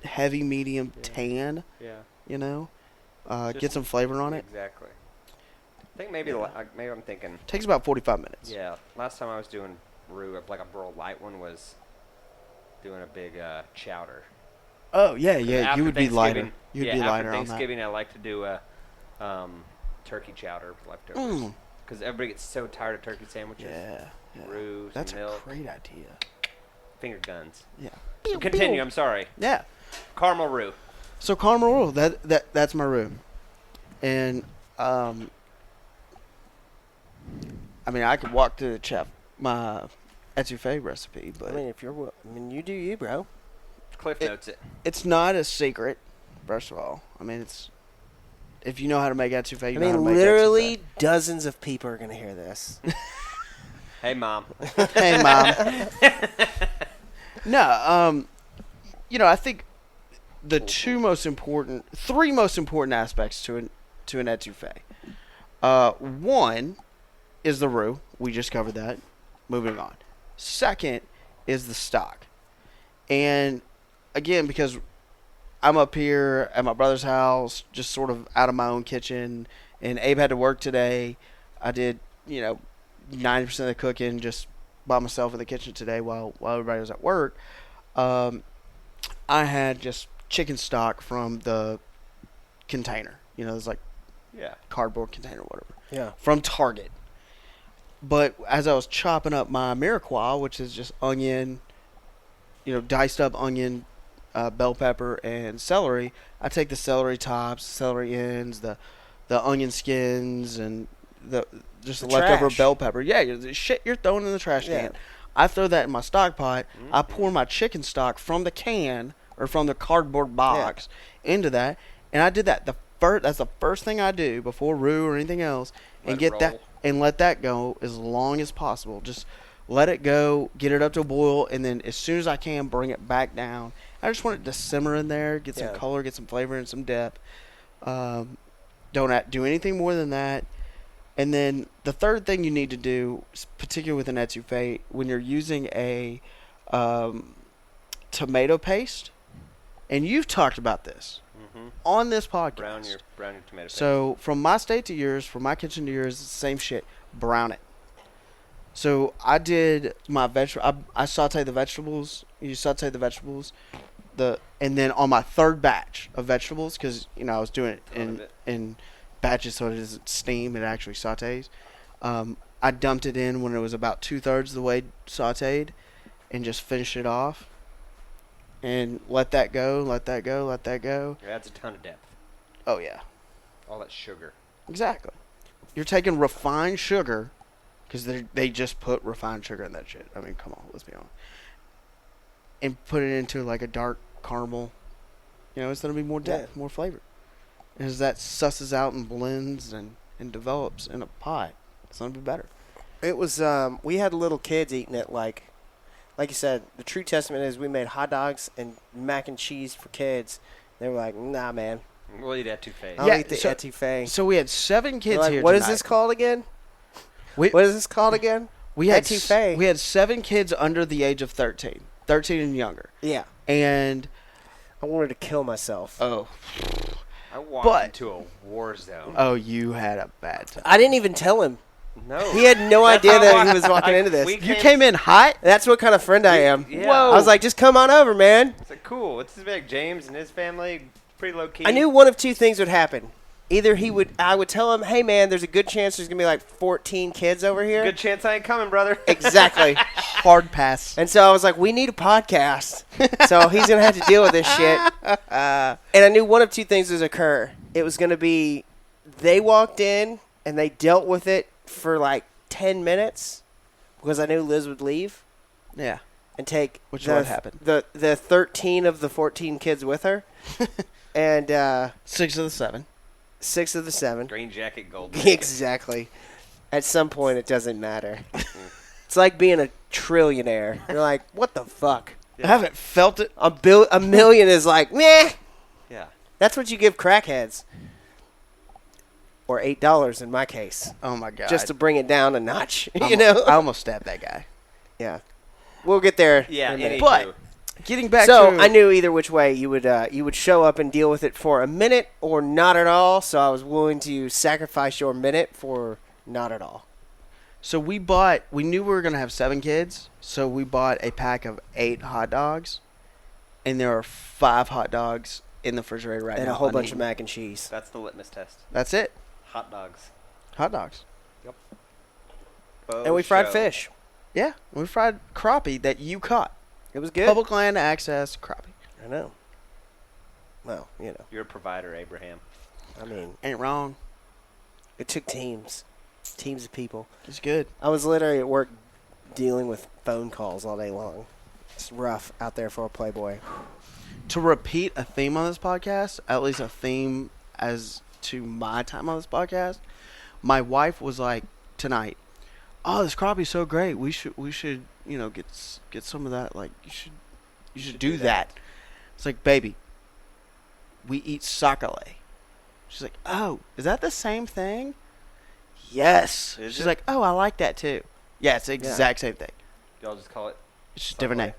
heavy medium Yeah. tan. Yeah. Get some flavor on it. Exactly. I think maybe maybe I'm thinking. Takes about 45 minutes. Yeah. Last time I was doing roux, like a real light one, was doing a big chowder. Oh yeah, After yeah. You would be lighter. Thanksgiving- You'd yeah, be after lighter on that. Thanksgiving, I like to do a turkey chowder with leftovers. Mm. Because everybody gets so tired of turkey sandwiches. Yeah. Roux, That's some a milk, great idea. finger guns. Yeah. Continue. I'm sorry. Yeah. Caramel roux. So caramel roux, that's my roux, and I mean I could walk to the chef my etouffee recipe, but I mean, you do you, bro. Cliff notes it. it's not a secret. First of all, I mean it's if you know how to make etouffee, you I know how to mean, make literally dozens of people are gonna hear this. Hey, Mom. etouffee. Hey mom. No, I think the three most important aspects to an etouffee. One is the roux. We just covered that. Moving on. Second is the stock. And again, because I'm up here at my brother's house, just sort of out of my own kitchen, and Abe had to work today. I did, 90% of the cooking just by myself in the kitchen today while everybody was at work. I had just chicken stock from the container. It's like Yeah. cardboard container, whatever, Yeah. from Target. But as I was chopping up my mirepoix, which is just onion, diced up onion, bell pepper, and celery, I take the celery tops, celery ends, the onion skins, and the leftover trash. bell pepper. Yeah, the shit you're throwing in the trash Yeah. can. I throw that in my stock pot. I pour my chicken stock from the can or from the cardboard box into that, and I did that. That's the first thing I do before roux or anything else, Let and it get that roll. and let that go as long as possible. Just let it go, get it up to a boil, and then as soon as I can, bring it back down. I just want it to simmer in there, get some Yeah. color, get some flavor, and some depth. Don't do anything more than that. And then the third thing you need to do, particularly with an etouffee, when you're using a tomato paste, and you've talked about this Mm-hmm. on this podcast. Brown your tomato paste. So from my state to yours, from my kitchen to yours, it's the same shit. Brown it. So I did my vegetable. I sauteed the vegetables. You saute the vegetables, and then on my third batch of vegetables, because I was doing it Ton of it. in batches, so it doesn't steam. It actually sautés. I dumped it in when it was about 2/3 of the way sautéed, and just finished it off. And let that go. Let that go. Let that go. It adds a ton of depth. Oh yeah. All that sugar. Exactly. You're taking refined sugar because they just put refined sugar in that shit. I mean, come on, let's be honest. And put it into like a dark caramel. You know, it's gonna be more depth, more flavor. As that susses out and blends and develops in a pie, it's gonna be better. It was we had little kids eating it like you said. The true testament is we made hot dogs and mac and cheese for kids. They were like, "Nah, man, We'll eat etouffee. I'll Yeah, eat the so- etouffee." So we had 7 kids They're like, here. what is tonight. this called again? We, What is this called again? we had etouffee? we had 7 kids under the age of 13 and younger, Yeah, and I wanted to kill myself. oh, I walked But- into a war zone. you had a bad time. I didn't even tell him. No. He had no That's idea how that I- he was walking I- into this. we You came in hot. That's what kind of friend I am. Yeah. Whoa. I was like, just come on over, man. It's like, cool. It's like James and his family, pretty low key. I knew one of two things would happen. Either I would tell him, hey, man, there's a good chance there's going to be like 14 kids over here. Good chance I ain't coming, brother. Exactly. Hard pass. And so I was like, we need a podcast. So he's going to have to deal with this shit. And I knew one of two things would occur. It was going to be they walked in and they dealt with it for like 10 minutes because I knew Liz would leave Yeah. and take Which is what happened. the 13 of the 14 kids with her. And 6 of the 7. 6 of the 7. Green jacket, gold. Exactly. At some point, it doesn't matter. It's like being a trillionaire. You're like, what the fuck? I haven't felt it. A million is like, meh. Yeah. That's what you give crackheads. Or $8 in my case. Oh my god. Just to bring it down a notch. You I know? almost stabbed that guy. Yeah. We'll get there. Yeah. in a minute. But getting back So to I knew either which way you would show up and deal with it for a minute or not at all. So I was willing to sacrifice your minute for not at all. So we knew we were going to have 7 kids, so we bought a pack of 8 hot dogs, and there are 5 hot dogs in the refrigerator right And now. a whole bunch of uneaten. mac and cheese. That's the litmus test. That's it. Hot dogs. Hot dogs. And we fried Show. fish. Yeah, we fried crappie that you caught. It was good. Public land access crappie. I know. Well, you know, You're a provider, Abraham. I mean, Ain't wrong. it took teams of people. It's good. I was literally at work dealing with phone calls all day long. It's rough out there for a playboy. To repeat a theme on this podcast, at least a theme as to my time on this podcast, my wife was like tonight, "Oh, this crappie's so great. We should, get some of that. Like you should do that." It's like, "Baby, we eat sakale." She's like, "Oh, is that the same thing?" Yes. Is She's it? like, "Oh, I like that too." Yeah, it's the exact same thing. Y'all just call it. It's just a different name.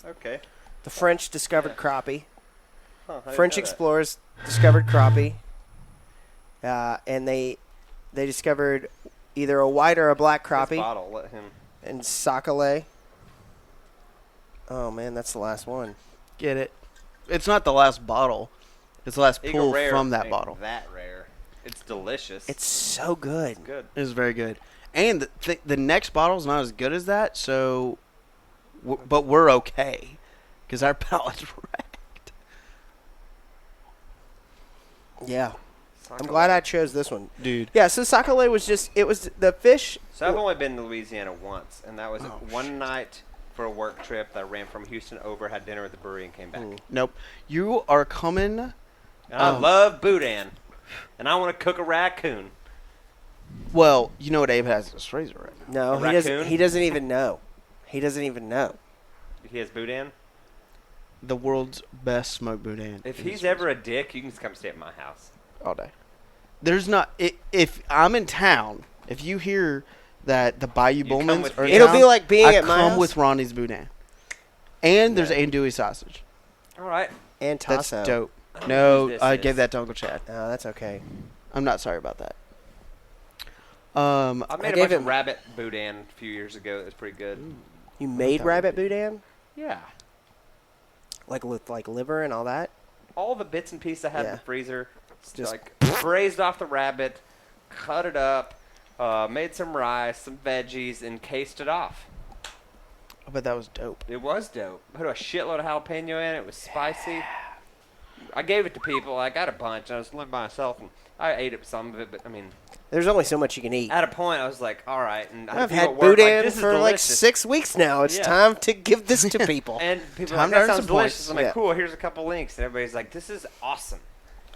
Okay. The French discovered crappie. Huh, I didn't French know that. explorers discovered crappie. And they discovered either a white or a black This crappie bottle, let him. and sakale. Oh man, that's the last one. Get it? It's not the last bottle. It's the last Eagle pull Rare from that ain't bottle. That rare. It's delicious. It's so good. It's good. It is very good. And the next bottle is not as good as that, so, but we're okay because our palate's wrecked. Yeah. I'm glad I chose this one. Dude. Yeah, so sakale was the fish. So I've only been to Louisiana once, and that was Oh, one shit. night for a work trip that I ran from Houston over, had dinner at the brewery, and came back. Mm. Nope. You are coming. And I Oh. love boudin, and I want to cook a raccoon. Well, you know what Abe has in his freezer right now. No, A he doesn't. raccoon? He doesn't even know. He doesn't even know. He has boudin. The world's best smoked boudin. If in he's his ever a dick, you can just come stay at my house. freezer all day. There's not. If I'm in town, if you hear that the Bayou come Bullmans with are in me. It'll town, be like being I at my come house. with Ronnie's boudin. And there's Yeah. andouille sausage. All right. And That's tasso. dope. I don't know No, who this I is. gave that to Uncle Chad. Oh, that's okay. I'm not sorry about that. I made I a gave bunch of him- rabbit boudin a few years ago. It was pretty good. You made that rabbit would boudin, Yeah. like with like liver and all that. All the bits and pieces I had in Yeah. the freezer, Just- just like braised off the rabbit, cut it up, made some rice, some veggies, and cased it off. I bet that was dope. It was dope. Put a shitload of jalapeno in it. It was spicy. I gave it to people. I got a bunch. I was living by myself, and I ate up some of it. But I mean, There's only so much you can eat. At a point, I was like, all right. And I've people had at work, boudin this is for like delicious. 6 weeks now. It's Yeah. time to give this to people. And people are Time like, to earn that sounds some delicious. points. I'm like, Yeah. cool, here's a couple links. And everybody's like, this is awesome.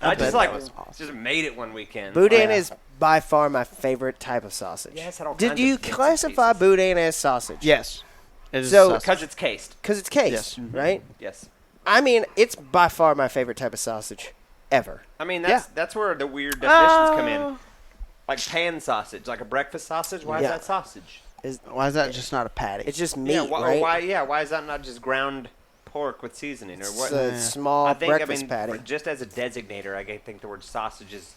I I bet just that like was awesome. just made it one weekend. Boudin Yeah. is by far my favorite type of sausage. Yeah, it's had all Did kinds you of fancy classify pieces. boudin as sausage? Yes. It is So- sausage. Because it's cased. Because it's cased, Yes. right? Yes. I mean, it's by far my favorite type of sausage ever. I mean, Yeah. that's where the weird definitions come Uh, in. Like pan sausage, like a breakfast sausage. Why Yeah. is that sausage? Why is that just not a patty? It's just meat, Yeah, right? why is that not just ground pork with seasoning or It's what? a Yeah. small I think breakfast patty. just as a designator, I think the word sausage is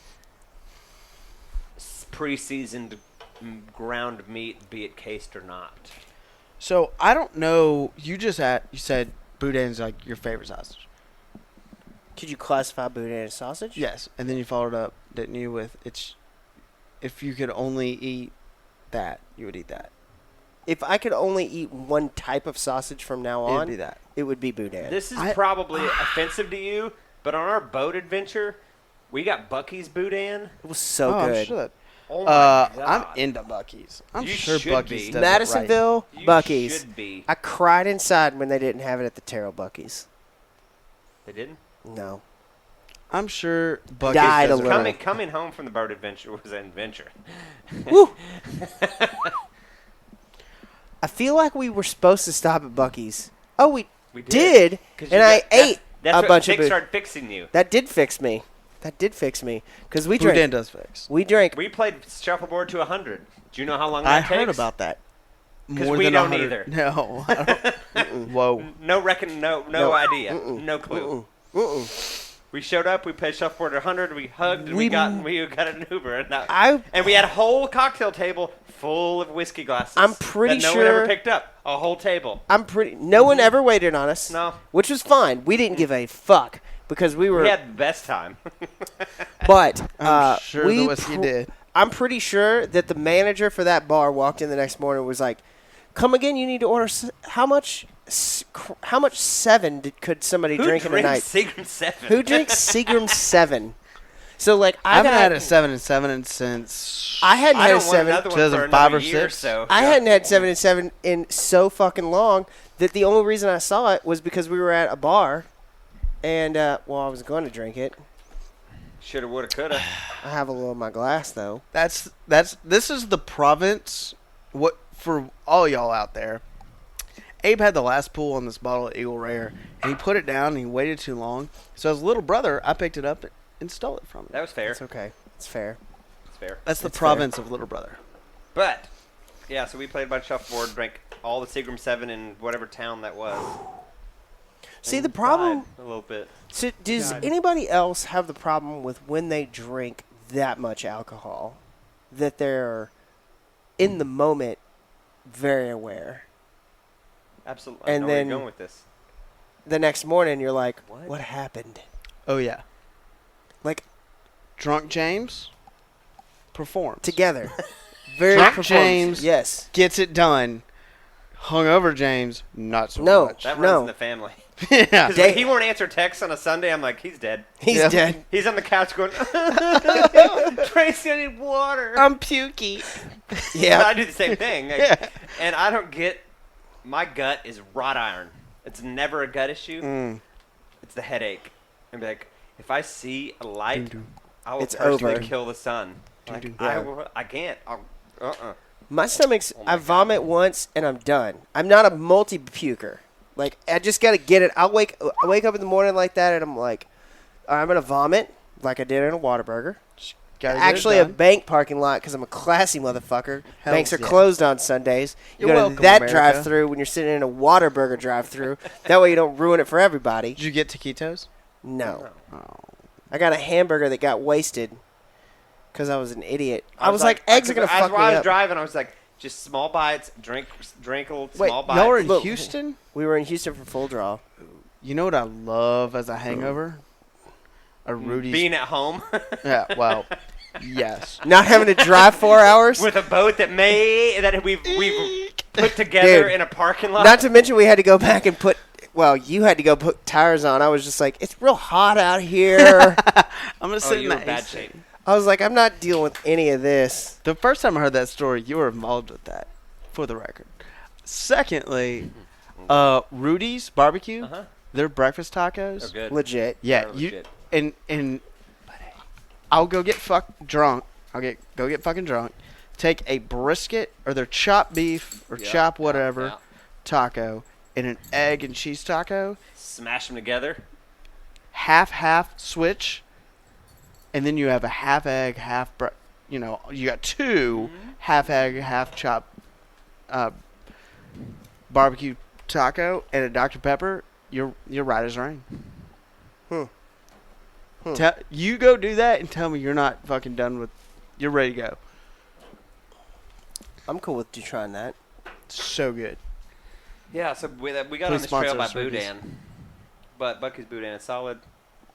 pre-seasoned ground meat, be it cased or not. So I don't know. You said boudin's like your favorite sausage. Could you classify boudin as sausage? Yes, and then you followed up, didn't you? With it's if you could only eat that, you would eat that. If I could only eat one type of sausage from now It would on, be that. it would be boudin. This is I- probably offensive to you, but on our boat adventure, we got Bucky's boudin. It was so I'm good. sure that. Oh my god! I'm into Buc-ee's. I'm You sure should Buc-ee's be. does Madisonville, You Bucky's. should be. I cried inside when they didn't have it at the Terrell Bucky's. They didn't. No. It right. I'm sure Buc-ee's Died does a it little. right. Coming home from the boat adventure was an adventure. Woo! I feel like we were supposed to stop at Bucky's. Oh, we We did, 'Cause and you I got- that's- ate That's a what bunch of Vic boudin. started fixing you. That did fix me. Because we Boudin drank. does fix. We drank. We played shuffleboard to 100. Do you know how long that I takes? heard about that. 'Cause More we than don't 100 either. No. I don't- Whoa. No idea. No clue. Mm-mm. We showed up. We played shuffleboard at 100. We hugged. And we got an Uber. And we had a whole cocktail table full of whiskey glasses. I'm pretty that no one ever sure- picked up. A whole table. No one ever waited on us. No. Which was fine. We didn't give a fuck because we were. We had the best time. But I'm sure we the whiskey did. I'm pretty sure that the manager for that bar walked in the next morning and was like, "Come again? You need to order how much? How much 7 could somebody Who drink in a night? drinks Seagram 7? Who drinks Seagram 7?" So like I haven't had a 7 and 7 since. I hadn't I had a don't want 7. another one for 2005 another or year 6. so. I hadn't had 7 and 7 in so fucking long that the only reason I saw it was because we were at a bar, and I was going to drink it. Shoulda, woulda, coulda. I have a little in my glass though. This is the province. What for all y'all out there? Abe had the last pull on this bottle of Eagle Rare, and he put it down, and he waited too long. So as a little brother, I picked it up and stole it from him. That was fair. It's okay. It's fair. It's fair. That's the It's province of little brother. But, yeah, so we played a bunch of shuffleboard, drank all the Seagram 7 in whatever town that was. See, and the problem. died a little bit. So does God. anybody else have the problem with when they drink that much alcohol that they're in the moment very aware? Absolutely. I And know where then- you're going with this. The next morning you're like, What? what happened? Oh yeah, Like Drunk James performs. together. Very Drunk performs. James. Yes. Gets it done. Hungover James, not so No. much. That No. runs in the family. yeah. 'Cause They- if he won't answer texts on a Sunday, I'm like, he's dead. He's Yeah. dead. He's on the couch going, Tracy, I need water. I'm pukey. Yeah. I do the same thing. Like, Yeah. And I don't get, my gut is wrought iron. It's never a gut issue. Mm. It's the headache. And be like, if I see a light, I will It's personally over. kill the sun. Like, Yeah. I can't. My stomach's. Oh my I God. vomit once and I'm done. I'm not a multi-puker. Like I just gotta get it. I wake up in the morning like that and I'm like, I'm gonna vomit like I did in a Whataburger. Gotta get it Actually, a done. bank parking lot because I'm a classy motherfucker. Hells Banks are yeah. closed on Sundays. You You're go welcome, to that America. drive-through when you're sitting in a Whataburger drive-through. That way you don't ruin it for everybody. Did you get taquitos? No. Oh. I got a hamburger that got wasted because I was an idiot. I was like, eggs are going to fuck me While I was up. driving, I was like, just small bites, drink a little Wait, small bites. Y'all were in Look. Houston? We were in Houston for Full Draw. You know what I love as a hangover? A Rudy's. Being at home Yeah, well, yes. Not having to drive 4 hours. with a boat that we've put together Dude. in a parking lot. Not to mention we had to go back and you had to go put tires on. I was just like, it's real hot out here. I'm going to oh, sit in you were the in bad AC. shape. I was like, I'm not dealing with any of this. The first time I heard that story, you were involved with that, for the record. Secondly, Rudy's Barbecue, Uh-huh. their breakfast tacos. They're good. Legit. Yeah, They're you legit. and I'll go get drunk. Go get fucking drunk. Take a brisket or their chopped beef or Yeah, chop yeah, whatever yeah. taco and an egg and cheese taco. Smash them together. Half switch, and then you have a half egg, you got two half egg, half chop barbecue taco and a Dr. Pepper. You're right as rain. You go do that and tell me you're not fucking done with. You're ready to go. I'm cool with you trying that. So good. Yeah, so we got Please on this trail sponsor by us, Rudy's. Boudin. But Bucky's Boudin is solid.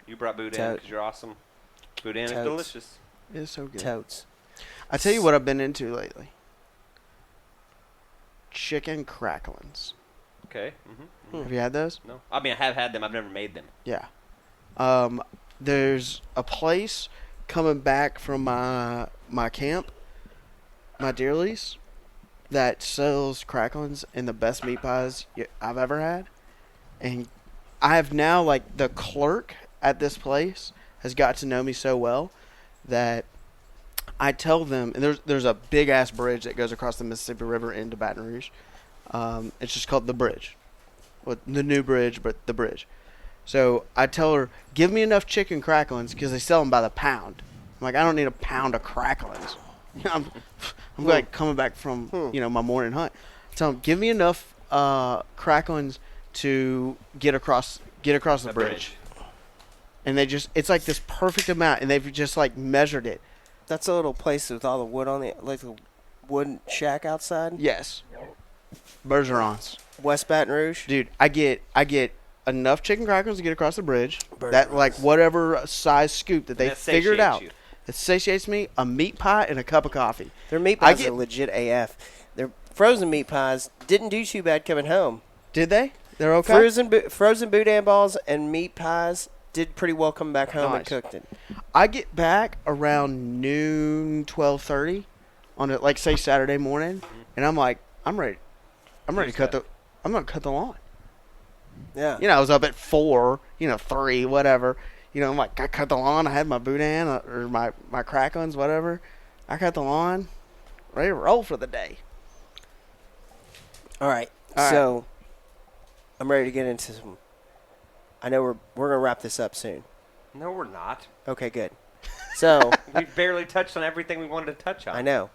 You brought Boudin Tote. because you're awesome. Boudin is Totes. delicious. It's so good. Totes. I tell you what I've been into lately. Chicken cracklings. Okay. Have you had those? No, I mean I have had them. I've never made them. Yeah. There's a place coming back from my camp, my deer lease, that sells cracklings and the best meat pies I've ever had. And I have now, like, the clerk at this place has got to know me so well that I tell them, and there's a big ass bridge that goes across the Mississippi River into Baton Rouge. It's just called the bridge, well, the new bridge, but the bridge. So I tell her, give me enough chicken cracklings because they sell them by the pound. I'm like, I don't need a pound of cracklings. I'm like coming back from my morning hunt. I tell them, give me enough cracklings to get across the bridge. And it's like this perfect amount, and they've just like measured it. That's a little place with all the wood on the wooden shack outside. Yes. Bergerons. West Baton Rouge. Dude, I get enough chicken crackers to get across the bridge. Bergerons. That, like, whatever size scoop that they That figured satiates out. you. It satiates me. A meat pie and a cup of coffee. Their meat I pies get- are legit AF. Their frozen meat pies didn't do too bad coming home. Did they? They're okay? Frozen boudin balls and meat pies did pretty well coming back home and Nice. cooked it. I get back around noon, 12:30 on it, like, say Saturday morning, and I'm like, I'm ready to cut I'm gonna cut the lawn. Yeah. I was up at 4, 3, whatever. I'm like, I cut the lawn. I had my boudin or my cracklings, whatever. I cut the lawn, ready to roll for the day. All right. All right. So I'm ready to get into some. I know we're gonna wrap this up soon. No, we're not. Okay, good. So We barely touched on everything we wanted to touch on. I know.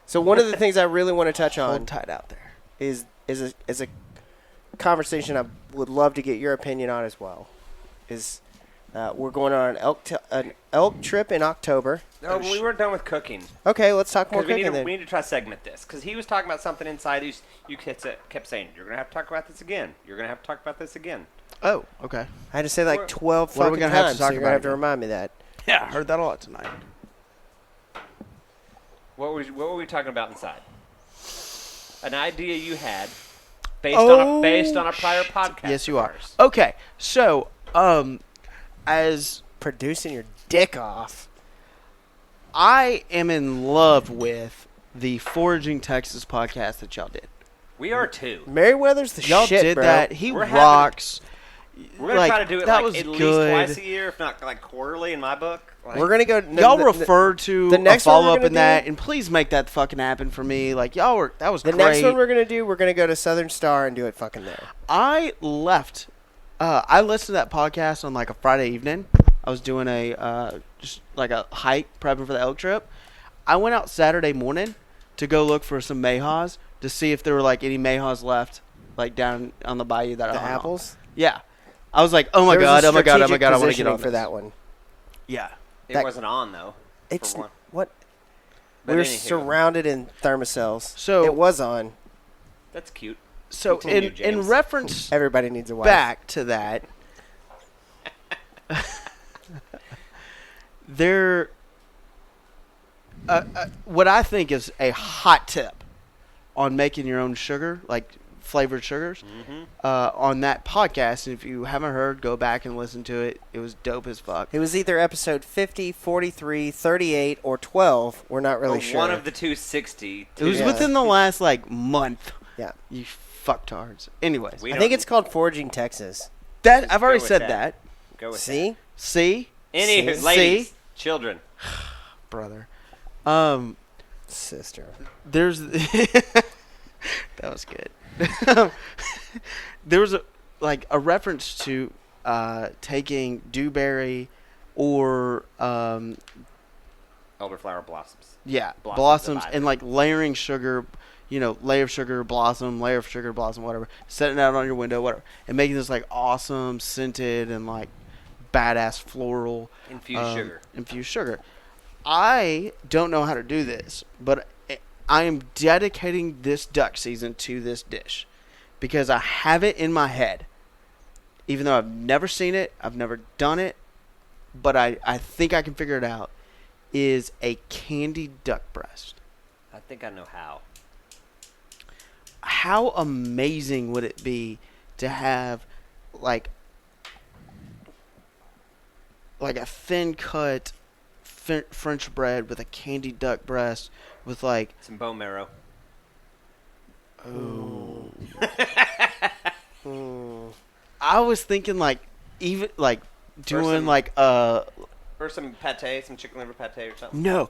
So one of the things I really want to touch on Hold tight out there. is a conversation I would love to get your opinion on as well. We're going on an elk trip in October. No, we weren't done with cooking. Okay, let's talk more 'Cause we cooking need then. to try to segment this because he was talking about something inside. You kept saying you're gonna have to talk about this again. You're gonna have to talk about this again. Oh, okay. I had to say like What- 12 what are we fucking gonna have to times, talk so you're gonna have about to again? remind me that. Yeah, I heard that a lot tonight. What were we talking about inside? An idea you had based on a prior podcast. Yes, you of are. ours. Okay, so as Producing your dick off. I am in love with the Foraging Texas podcast that y'all did. We are too. Meriwether's the Y'all shit, did bro. that. He We're having- rocks. We're gonna try to do it that like was at least good. twice a year, if not like quarterly in my book. Like, We're gonna go. Y'all refer to the next a one we're follow up gonna in that, do- and please make that fucking happen for me. Like, that was The great. next one we're gonna go to Southern Star and do it fucking there. I left. I listened to that podcast on like a Friday evening. I was doing just like a hike, prepping for the elk trip. I went out Saturday morning to go look for some mayhaws to see if there were like any mayhaws left, like down on the bayou that The I hung on. apples. Yeah, I was like, oh my There was god, a oh my god, oh my strategic god, I want to get positioning on for this. that one. Yeah, it that- wasn't on though. It's for one. what But we were anywho, surrounded in thermocells. So- it was on. That's cute. so Continue, in James. reference Everybody needs a wife. back to that, there, what I think is a hot tip on making your own sugar, like flavored sugars Mm-hmm. on that podcast. And if you haven't heard, go back and listen to it. It was dope as fuck. It was either episode 50, 43, 38, or 12. We're not really Or sure. One of the 260. It was Yeah. within the last month. Yeah. You fucktards. Anyways, We I don't- think it's called Foraging Texas. that I've already go with said that. that. Go with See? See, that. Any See? ladies, children. brother. Sister. There's that was good. There was a reference to taking dewberry or Elderflower blossoms. blossoms of and layering sugar, layer of sugar, blossom, layer of sugar, blossom, whatever, setting it out on your window, whatever, and making this awesome scented and badass floral infused sugar. I don't know how to do this, but I am dedicating this duck season to this dish because I have it in my head. Even though I've never seen it, I've never done it, but I think I can figure it out, is a candied duck breast. I think I know how. How amazing would it be to have a thin cut French bread with a candied duck breast with Some bone marrow. oh. Mm. I was thinking even doing some- Or some pate, some chicken liver pate or something. no,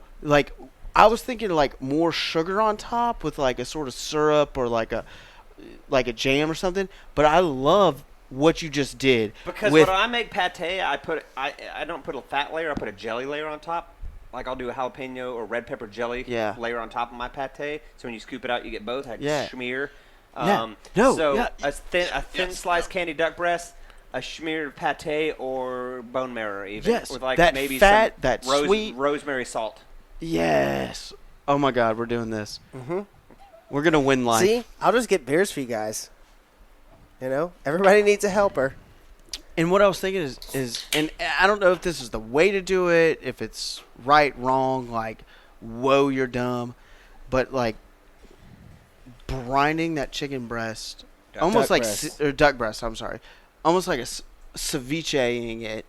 I was thinking more sugar on top with a sort of syrup or a jam or something. But I love what you just did Because with when I make pate, I don't put a fat layer. I put a jelly layer on top. I'll do a jalapeno or red pepper jelly Yeah. layer on top of my pate. So when you scoop it out, you get both. I Yeah. schmear. Yeah. No, So yeah. a thin sliced candy duck breast, a smeared pate or bone marrow even. Yes, With that maybe fat, some that sweet- rosemary salt. yes. Oh my God, we're doing this. Mm-hmm. We're gonna win life. See? I'll just get beers for you guys. Everybody needs a helper. And what I was thinking is, and I don't know if this is the way to do it, if it's right, wrong, whoa, you're dumb, but brining that chicken breast, almost Duck breast. or duck breast. I'm sorry, almost like cevicheing it,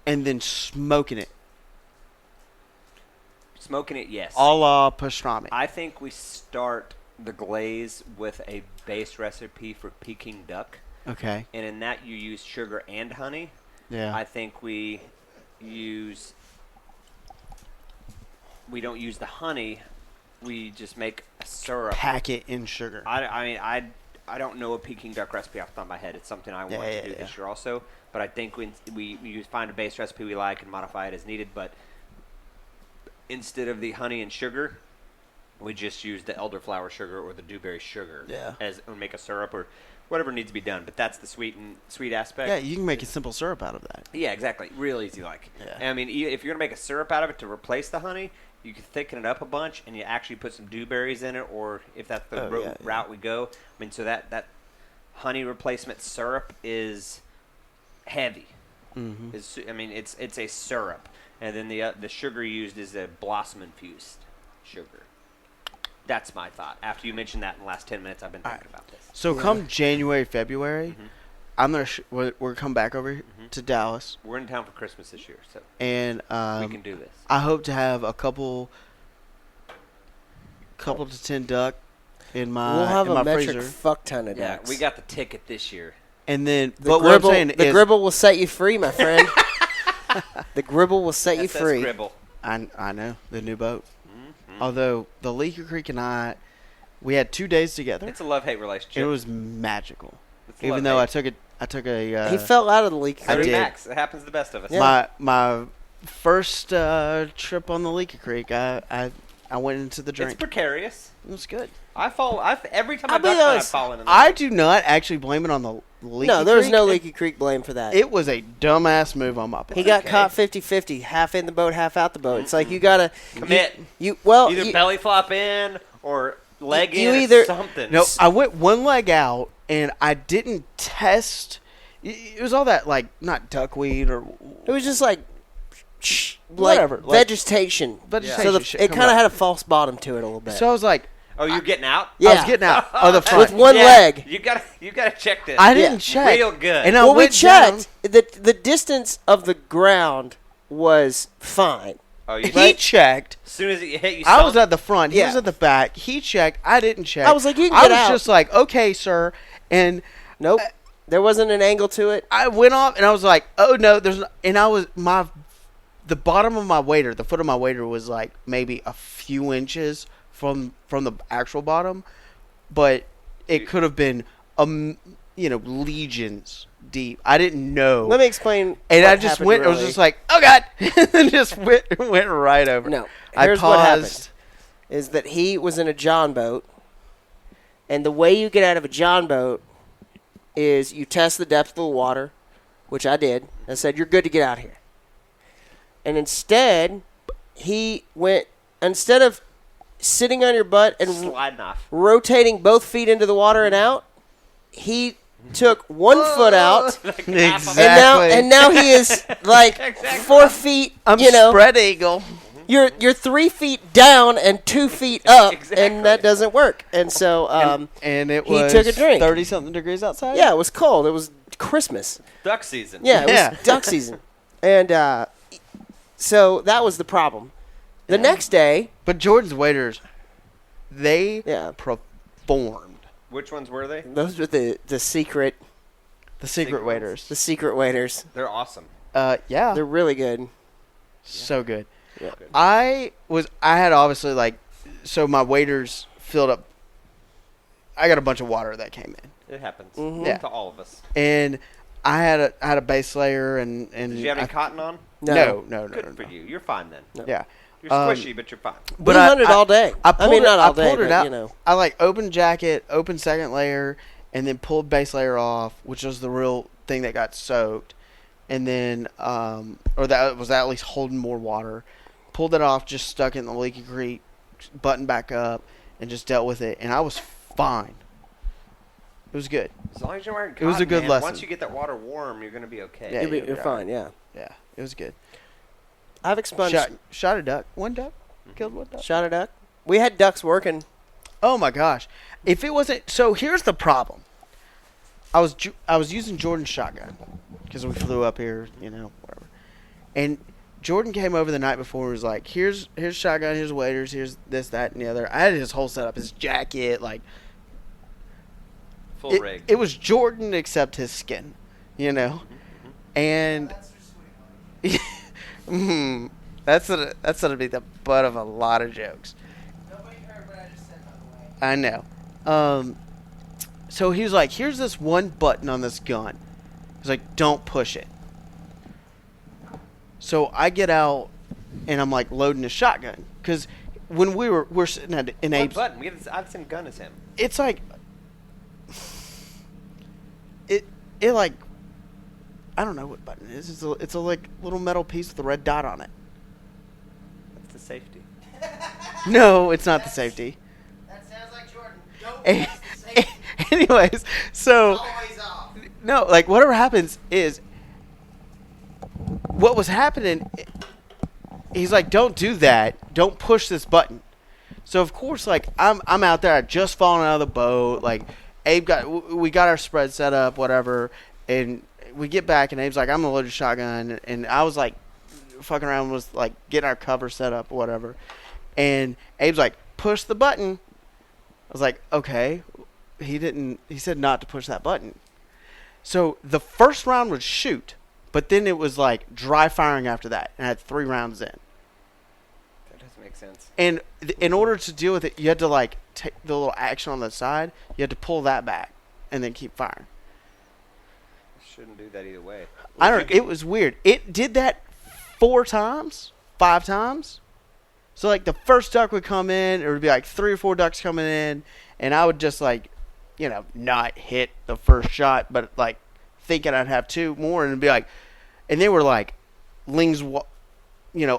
and then smoking it, Smoking it, yes. a la pastrami. I think we start the glaze with a base recipe for Peking duck. Okay. And in that you use sugar and honey. Yeah. I think we don't use the honey. We just make a syrup. Pack it in sugar. I don't know a Peking duck recipe off the top of my head. It's something I want to do this year also. But I think when we find a base recipe we like and modify it as needed. But instead of the honey and sugar, we just use the elderflower sugar or the dewberry sugar or make a syrup or whatever needs to be done. But that's the sweet aspect. Yeah, you can make a simple syrup out of that. Yeah, exactly. Real easy, Yeah. And I mean, if you're gonna make a syrup out of it to replace the honey, you can thicken it up a bunch, and you actually put some dewberries in it, or if that's the route we go. I mean, so that honey replacement syrup is heavy. Mm-hmm. It's a syrup, and then the sugar used is a blossom infused sugar. That's my thought. After you mentioned that in the last 10 minutes, I've been thinking about this. So come January, February, I'm gonna we're come back over to Dallas, We're in town for Christmas this year, so and we can do this. I hope to have a couple to 10 duck in my We'll have in a my metric freezer, fuck ton of Yeah, ducks. we got the ticket this year. and then The but what I'm saying the is gribble will set you free, my friend. The gribble will set you SS free. Gribble. I know the new boat. Although the Leaker Creek and I, we had 2 days together. It's a love-hate relationship. It was magical. It's Even though I took a He fell out of the leak. I So did did. Max. It happens to the best of us. Yeah. my first trip on the Leaker Creek. I went into the It's drink. precarious. It was good. Every time I'll I've be ducked on, I've honest, fallen in I do not actually blame it on the Leaky No, there was Creek. no Leaky Creek blame for that. It was a dumbass move on my part. He got okay. caught 50-50, half in the boat, half out the boat. It's like you gotta Commit. Either Either belly flop in or leg you in either- or something. No, I went one leg out and I didn't test. It was all that not duckweed or It was just like Whatever, like- vegetation. vegetation So shit it coming kind of up. had a false bottom to it a little bit. So I was like, Oh, you're getting out? Yeah. I was getting out of the front. With one Yeah, leg. You gotta check this. I didn't check. Real good. And I Well, we went down. checked. The distance of the ground was fine. Oh, you He checked. As soon as it hit, you I saw was at the front. He Yeah. was at the back. He checked. I didn't check. I was like, you can I get was out. just like, okay, sir. And Nope. There wasn't an angle to it. I went off, and I was like, oh no, there's. No, and I was the bottom of my wader, the foot of my wader was like maybe a few inches from the actual bottom, but it could have been legions deep. I didn't know. Let me explain. And what I just happened went. I was really. just like, "Oh God!" and just went right over. No. I Here's what happened: paused. is that he was in a John boat, and the way you get out of a John boat is you test the depth of the water, which I did. I said, "You're good to get out here." And instead, instead of sitting on your butt and sliding off. rotating both feet into the water and out, he took one foot out. Exactly. And now he is like Exactly. 4 feet. I'm spread eagle. You're 3 feet down and 2 feet up, Exactly. and that doesn't work. And so, And it he was took a drink. 30-something degrees outside. yeah, it was cold. It was Christmas. Duck season. Yeah, it Yeah. was duck season, and so that was the problem. The next day, But Jordan's waiters, they Yeah. performed. Which ones were they? those were the secret The secret Secret waiters. the secret waiters. They're awesome. Yeah, They're really good. so good. Yeah. I had obviously so my waiters filled up. I got a bunch of water that came in, It happens. Mhm. Yeah. To all of us. and I had a base layer and Did you have any cotton on? no. Good for you. You're fine then. Yeah, You're squishy, but you're fine. We hunted all day. I pulled mean, it, not all day, pulled it but, out. you know. I opened jacket, opened second layer, and then pulled base layer off, which was the real thing that got soaked, and then or that was at least holding more water. Pulled it off, just stuck it in the leaky creek, buttoned back up, and just dealt with it, and I was fine. It was good. As long as you're wearing It cotton, was a good man, lesson. Once you get that water warm, you're going to be okay. Yeah. You're fine. Yeah, Yeah, it was good. I've expunged. Shot a duck. One duck. Killed one duck. Shot a duck. We had ducks working. Oh my gosh! If it wasn't so, here's the problem. I was using Jordan's shotgun because we flew up here, whatever. And Jordan came over the night before and was like, "Here's shotgun, here's waiters, here's this, that, and the other." I had his whole setup, his jacket, Full rig. it was Jordan except his skin, and that's gonna be the butt of a lot of jokes. Nobody heard what I just said, by the way. I know. So he was like, "Here's this one button on this gun." He's like, "Don't push it." So I get out, and I'm like loading a shotgun because when we're sitting in What Abe's, button? I have the same gun as him. it's like it like I don't know what button it is. It's a like little metal piece with a red dot on it. That's the safety. No, it's not the safety. That sounds like Jordan. Don't Eh, press the safety. Anyways, so. Always off. No, whatever happens is what was happening. He's like, "Don't do that. Don't push this button." So of course, I'm out there. I just fallen out of the boat. We got our spread set up, whatever, and we get back, and Abe's like, "I'm gonna load a shotgun," and I was like, fucking around with getting our cover set up, whatever, and Abe's like, "Push the button." I was like, "Okay." He said not to push that button. So the first round was shoot, but then it was dry firing after that, and I had 3 rounds in. That doesn't make sense. And in order to deal with it, you had to take the little action on the side. You had to pull that back, and then keep firing. Shouldn't do that either way. I don't. It was weird. It did that 4 times, 5 times. So the first duck would come in, it would be 3 or 4 ducks coming in, and I would just not hit the first shot, but thinking I'd have 2 more, and it'd be and they were lings,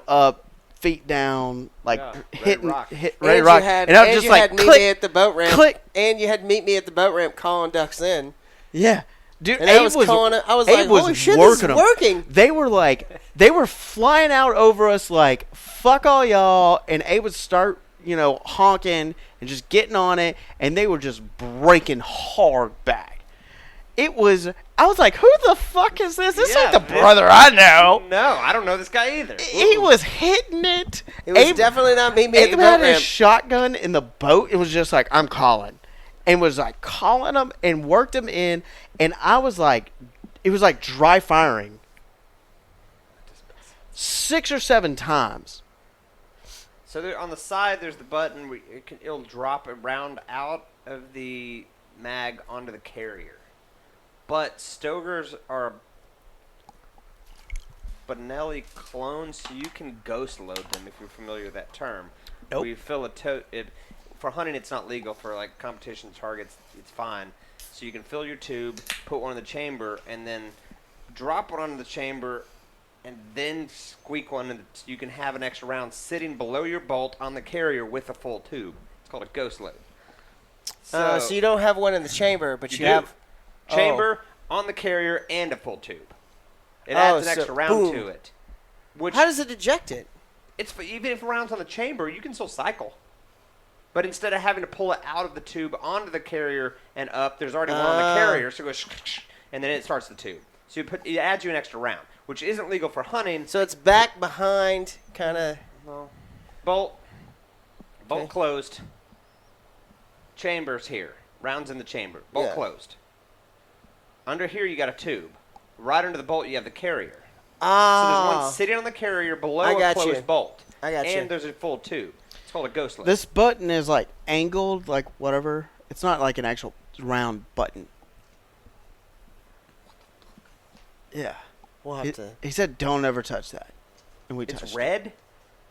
up, feet down, Yeah, hitting, ready to hit, And ready to rock, you had, and I was and just you had meet me click, at the boat ramp. click. And you had meet me at the boat ramp calling ducks in. Yeah, dude. And Abe I was calling it. I was Abe like, holy shit, this is 'em. working. They were they were flying out over us fuck all y'all, and Abe would start honking and just getting on it, and they were just breaking hard back. I was like, who the fuck is this? This ain't the brother I know. No, I don't know this guy either. He was hitting it. It was definitely not me at the Abe boat had a ramp. shotgun in the boat. It was just like, I'm calling. And was like calling them and worked them in. And I was like, it was like dry firing 6 or 7 times. So there, on the side, there's the button. It'll drop a round out of the mag onto the carrier. But Stogers are Benelli clones, so you can ghost load them if you're familiar with that term. Nope. Where you fill a tote. For hunting, it's not legal. For like competition targets, it's fine. So you can fill your tube, put one in the chamber, and then drop one onto the chamber, and then squeak one. So you can have an extra round sitting below your bolt on the carrier with a full tube. It's called a ghost load. So you don't have one in the chamber, but you do. have Chamber on the carrier and a full tube. It adds an extra round boom. to it. Which How does it eject it? even if a round's on the chamber, you can still cycle. But instead of having to pull it out of the tube onto the carrier and up, there's already one on the carrier, so it goes and then it starts the tube. So it adds you an extra round, which isn't legal for hunting. So it's back behind, kind of. Bolt Okay. closed. Chambers here. Rounds in the chamber. Bolt closed. Under here you got a tube. Right under the bolt you have the carrier. So there's one sitting on the carrier below a closed bolt. I got you. And there's a full tube. It's called a ghost load. This button is like angled, like whatever. It's not like an actual round button. Yeah. We'll have to. He said, "Don't ever touch that," and we It's touched it. red.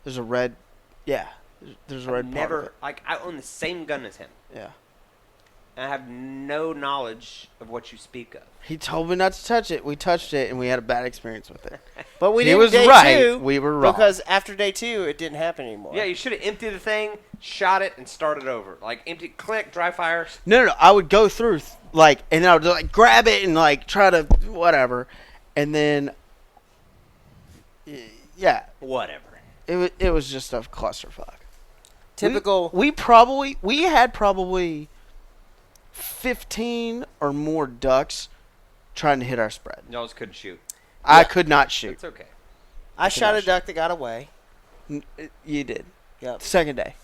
There's a red. Yeah. There's a red part of Never it. like I own the same gun as him. Yeah. And I have no knowledge of what you speak of. He told me not to touch it. We touched it, and we had a bad experience with it. But we He didn't. was day right. 2 We were wrong. because after day 2, it didn't happen anymore. Yeah, you should have emptied the thing, shot it, and started over. Like empty, click, dry fire. No. I would go through, and then I would like grab it and like try to whatever, and then, yeah, Whatever. it was just a clusterfuck. Typical. We had probably 15 or more ducks trying to hit our spread. Y'all just couldn't shoot. I could not shoot. It's okay. I shot a duck that got away. You did. Yep. Second day.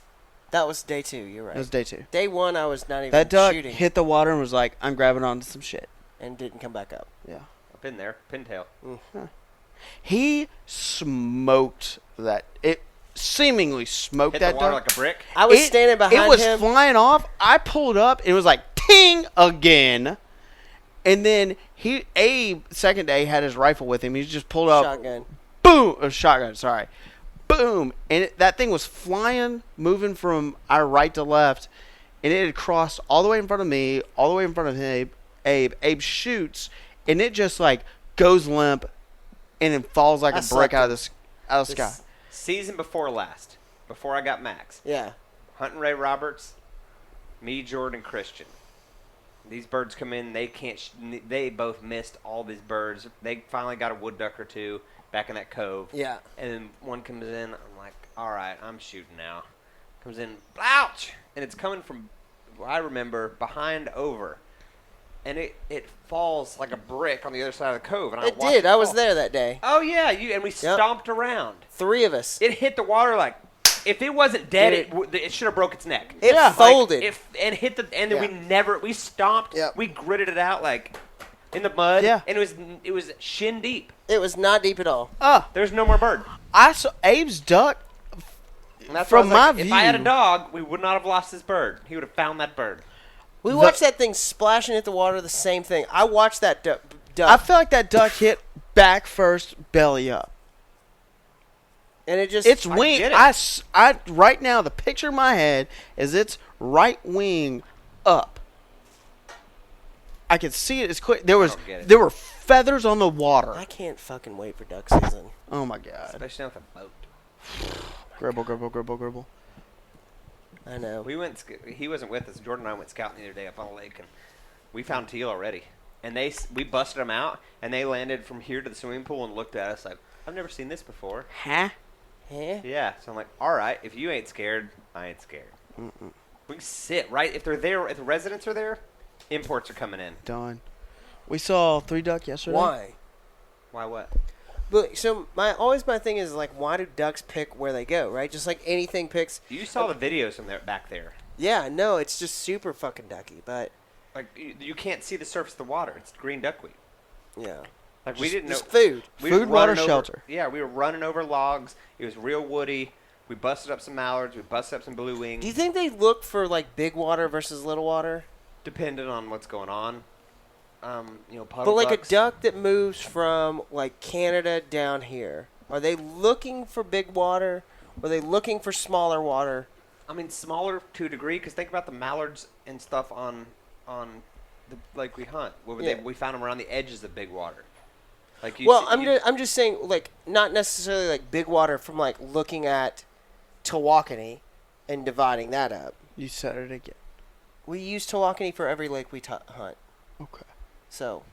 That was day 2. You're right. That was day 2. Day 1, I was not even That duck shooting hit the water and was like, "I'm grabbing onto some shit." and didn't come back up. Yeah. I've been there. Pintail. He smoked that. It seemingly smoked Hit that the water duck. like a brick. I was standing behind It was him. flying off. I pulled up. And it was like ting again. And then Abe, second day, had his rifle with him. He just pulled up. Shotgun. Boom. Shotgun, sorry. Boom. And that thing was flying, moving from our right to left. And it had crossed all the way in front of me, all the way in front of Abe. Abe shoots. And it just like goes limp and then falls like I a brick sucked out of the sky. This season before last, before I got Max, Yeah. Hunting Ray Roberts, me, Jordan, Christian. These birds come in. They can't. They both missed all these birds. They finally got a wood duck or two back in that cove. Yeah. And then one comes in. I'm like, all right, I'm shooting now. Comes in, ouch! And it's coming from, I remember, behind over. And it falls like a brick on the other side of the cove. And It watched did. I was fall. there that day. Oh, yeah. And we stomped around. 3 of us. It hit the water like, if it wasn't dead, Dude. it should have broke its neck. It Yeah. folded. And hit the, and then we stomped, Yep. we gritted it out like in the mud. Yeah. And it was shin deep. It was not deep at all. There's no more bird. I saw Abe's duck. And that's From why I was my like, if I had a view- dog, we would not have lost this bird. He would have found that bird. We watched that thing splashing at the water, the same thing. I watched that duck. I feel like that duck hit back first, belly up. and it just. Its I wing. get it. I right now the picture in my head is its right wing up. I could see it as quick. There get it. were feathers on the water. I can't fucking wait for duck season. Oh my god! Especially with a boat. Gribble, gribble, gribble, gribble. I know. He wasn't with us. Jordan and I went scouting the other day up on a lake, and we found teal already. And we busted them out, and they landed from here to the swimming pool and looked at us like, I've never seen this before. Huh? Huh? Yeah. So I'm like, all right, if you ain't scared, I ain't scared. We can sit right if they're there. If the residents are there, imports are coming in. Done. We saw 3 duck yesterday. Why? Why what? But so my thing is like, why do ducks pick where they go? Right, just like anything picks. You saw the videos from there back there. Yeah, no, it's just super fucking ducky. But Like you can't see the surface of the water. It's green duckweed. yeah, Like we didn't know. just food. We Food, were water, running over- shelter. Yeah, we were running over logs. It was real woody. We busted up some mallards. We busted up some blue wings. Do you think they look for like big water versus little water? Depending on what's going on. Puddle But like ducks. a duck that moves from like Canada down here, are they looking for big water? Or are they looking for smaller water? I mean, smaller to a degree, because think about the mallards and stuff on the like we hunt. Yeah. We found them around the edges of big water. Like Well, I'm just saying, like, not necessarily like big water from like looking at Tawakoni and dividing that up. You said it again. We use Tawakoni for every lake we hunt. Okay. So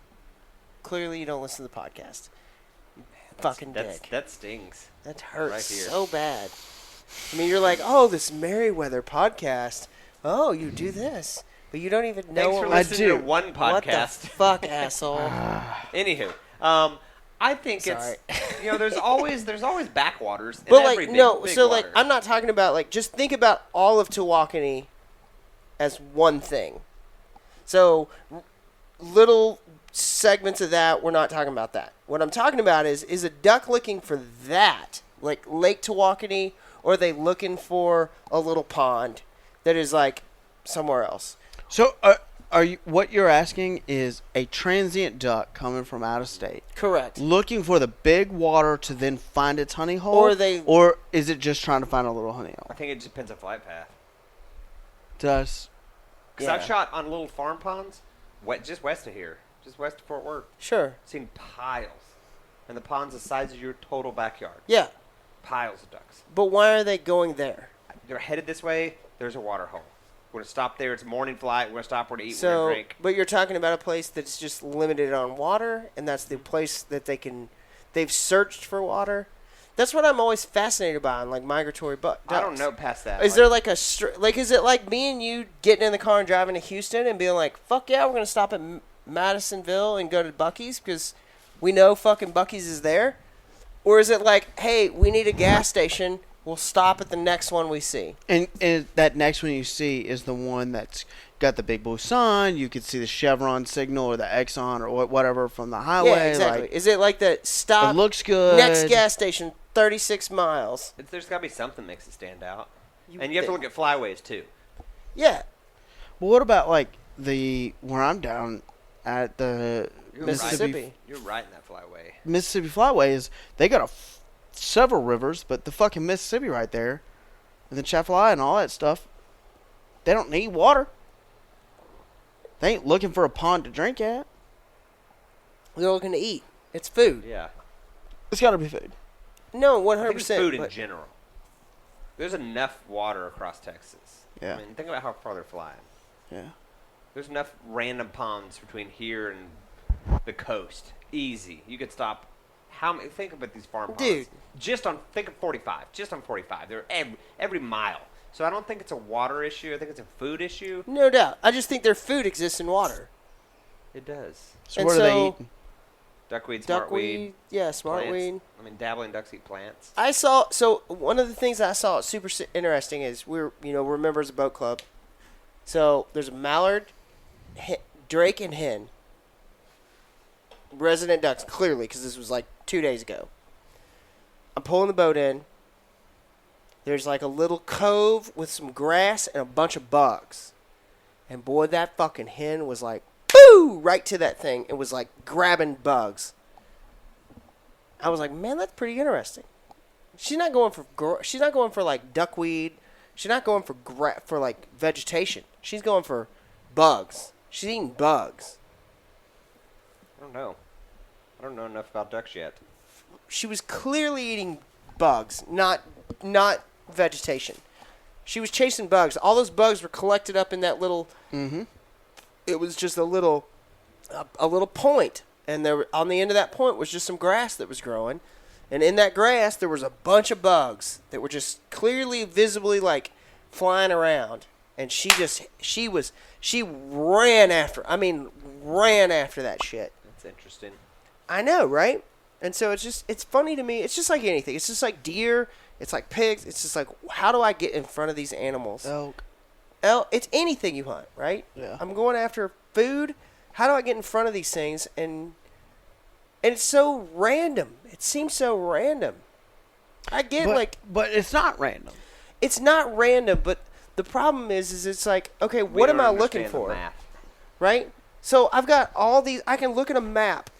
clearly, you don't listen to the podcast. Fucking dick. That stings. That hurts right here. so bad. I mean, you're like, oh, this Merriweather podcast. Oh, you do this, but you don't even know Thanks for what listening do. to one What the podcast. fuck, asshole? Anywho, I think Sorry. it's there's always backwaters. In But every like, no, big so like, water. I'm not talking about like, just think about all of Tawakoni as one thing. So little segments of that, we're not talking about that. What I'm talking about is a duck looking for that, like Lake Tawakoni, or are they looking for a little pond that is like somewhere else? So, are you? What you're asking is a transient duck coming from out of state, Correct. looking for the big water to then find its honey hole, or is it just trying to find a little honey I hole? think it just depends on flight path. Does Because Yeah. I've shot on little farm ponds, just west of here, just west of Fort Worth. Sure. Seen piles, and the pond's the size of your total backyard. Yeah. Piles of ducks. But why are they going there? They're headed this way. There's a water hole. We're gonna stop there. It's a morning flight. We're gonna stop. We're gonna eat. We're So, gonna drink. but you're talking about a place that's just limited on water, and that's the place that they've searched for water. That's what I'm always fascinated by on like migratory ducks. I don't know past that. Is there like is it like me and you getting in the car and driving to Houston and being like, fuck yeah, we're gonna stop at Madisonville and go to Buc-ee's because we know fucking Buc-ee's is there? Or is it like, hey, we need a gas station, we'll stop at the next one we see? and that next one you see is the one that's got the big blue sign. You could see the Chevron signal or the Exxon or whatever from the highway. Yeah, exactly. Like, Is it like the stop it looks good. next gas station 36 miles? There's got to be something that makes it stand out. You And you have to think- look at flyways too. Yeah. Well, what about like where I'm down at the You're Mississippi. You're right in that flyway. Mississippi Flyway is they got several rivers, but the fucking Mississippi right there, and the Chaffalaya and all that stuff, they don't need water. They ain't looking for a pond to drink at. They're looking to eat. It's food. Yeah. It's got to be food. No, I think 100%. it's food in but- general. There's enough water across Texas. Yeah. I mean, think about how far they're flying. Yeah. There's enough random ponds between here and the coast. Easy. You could stop. Think about these farm ponds. Dude. Think of 45. Just on 45. They're every mile. So I don't think it's a water issue. I think it's a food issue. No doubt. I just think their food exists in water. It does. So And what are they so- eating? Duckweed, Duckweed. smartweed, Yeah, plants. smartweed. I mean, dabbling ducks eat plants. I saw, so one of the things I saw super interesting is we're members of boat club. So there's a mallard, drake, and hen. Resident ducks, clearly, because this was like 2 days ago. I'm pulling the boat in. There's like a little cove with some grass and a bunch of bugs. And boy, that fucking hen was like, boo, right to that thing. It was like grabbing bugs. I was like, man, that's pretty interesting. She's not going for like duckweed. She's not going for like vegetation. She's going for bugs. She's eating bugs. I don't know. I don't know enough about ducks yet. She was clearly eating bugs, not vegetation. She was chasing bugs. All those bugs were collected up in that little. Mm-hmm. It was just a little point, and there on the end of that point was just some grass that was growing, and in that grass there was a bunch of bugs that were just clearly, visibly like flying around, and she ran after. I mean, ran after that shit. That's interesting. I know, right? And so it's funny to me. It's just like anything. It's just like deer. It's like pigs. It's just like, how do I get in front of these animals? Elk. It's anything you hunt, right? Yeah. I'm going after food. How do I get in front of these things? And it's so random. It seems so random. I get but it's not random. it's not random, but the problem is it's like, okay, We what am don't I looking understand the for? math. Right? So I've got all these. I can look at a map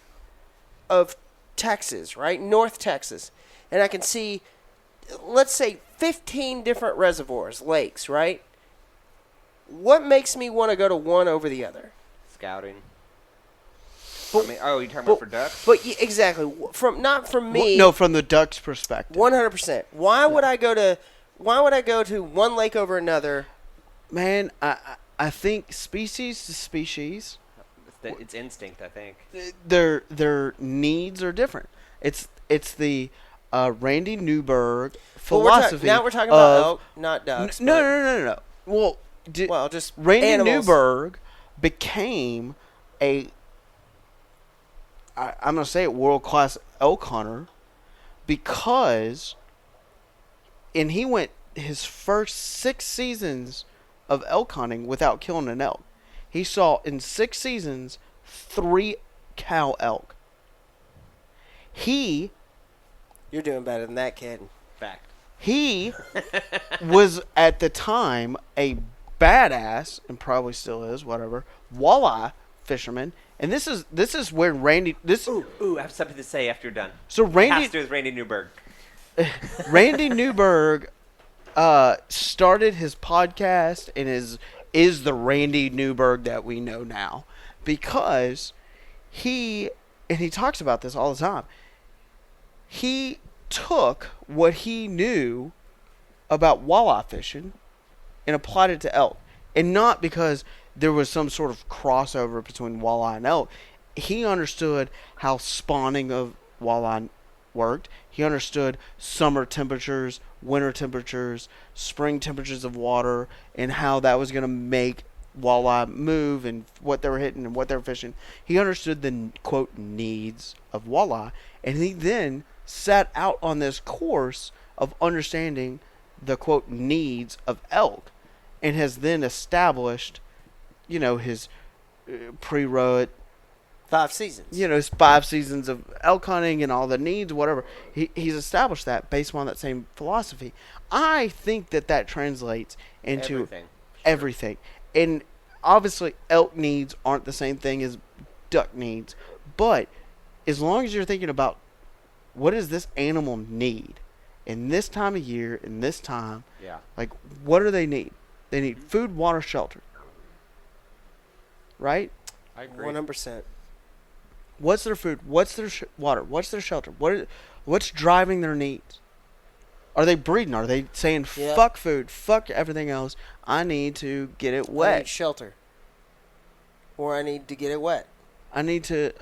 of Texas, right? North Texas. And I can see, let's say, 15 different reservoirs, lakes, right? What makes me want to go to one over the other? Scouting. But- I mean, oh, you talking about for ducks? But yeah, exactly. Not from me. No, from the duck's perspective. 100%. Why would I go to one lake over another? Man, I think species to species, It's instinct, I think. their needs are different. It's the Randy Newberg Well, philosophy. now we're talking about of- elk, not ducks. No. Well, Well, just Randy animals. Newberg became I'm going to say it, world-class elk hunter because, and he went his first 6 seasons of elk hunting without killing an elk. He saw in 6 seasons 3 cow elk. You're doing better than that, kid. Fact. He was at the time a badass, and probably still is, whatever, walleye fisherman. And this is where Randy Ooh, I have something to say after you're done. So Has Randy to do with Randy Newberg. Randy Newberg started his podcast and is the Randy Newberg that we know now because he talks about this all the time. He took what he knew about walleye fishing and applied it to elk. And not because there was some sort of crossover between walleye and elk. He understood how spawning of walleye worked. He understood summer temperatures, winter temperatures, spring temperatures of water, and how that was going to make walleye move and what they were hitting and what they were fishing. He understood the, quote, needs of walleye. And he then set out on this course of understanding the, quote, needs of elk. And has then established, his pre-rut, 5 seasons. his 5 seasons of elk hunting and all the needs, whatever. He's established that based on that same philosophy. I think that translates into everything. And obviously, elk needs aren't the same thing as duck needs. But as long as you're thinking about what does this animal need in this time of year, in this time, like what do they need? They need food, water, shelter. Right? I agree. 100%. What's their food? What's their water? What's their shelter? What's driving their needs? Are they breeding? Are they saying, Yep. fuck food, fuck everything else, I need to get it I wet. need shelter. Or I need to get it wet. I need to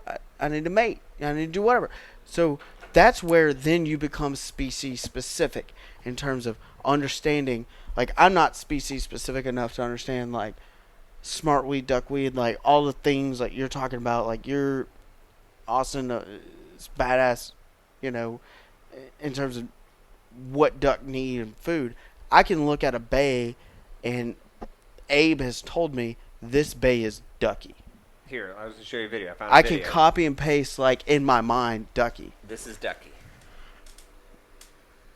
mate. I need to do whatever. So that's where then you become species specific in terms of understanding. Like, I'm not species specific enough to understand, like, smartweed, duckweed, like, all the things like you're talking about. Like, you're Austin, is badass, in terms of what duck need and food. I can look at a bay, and Abe has told me this bay is ducky. Here, I was going to show you a video. I found a I video. can copy and paste, like, in my mind, ducky. This is ducky.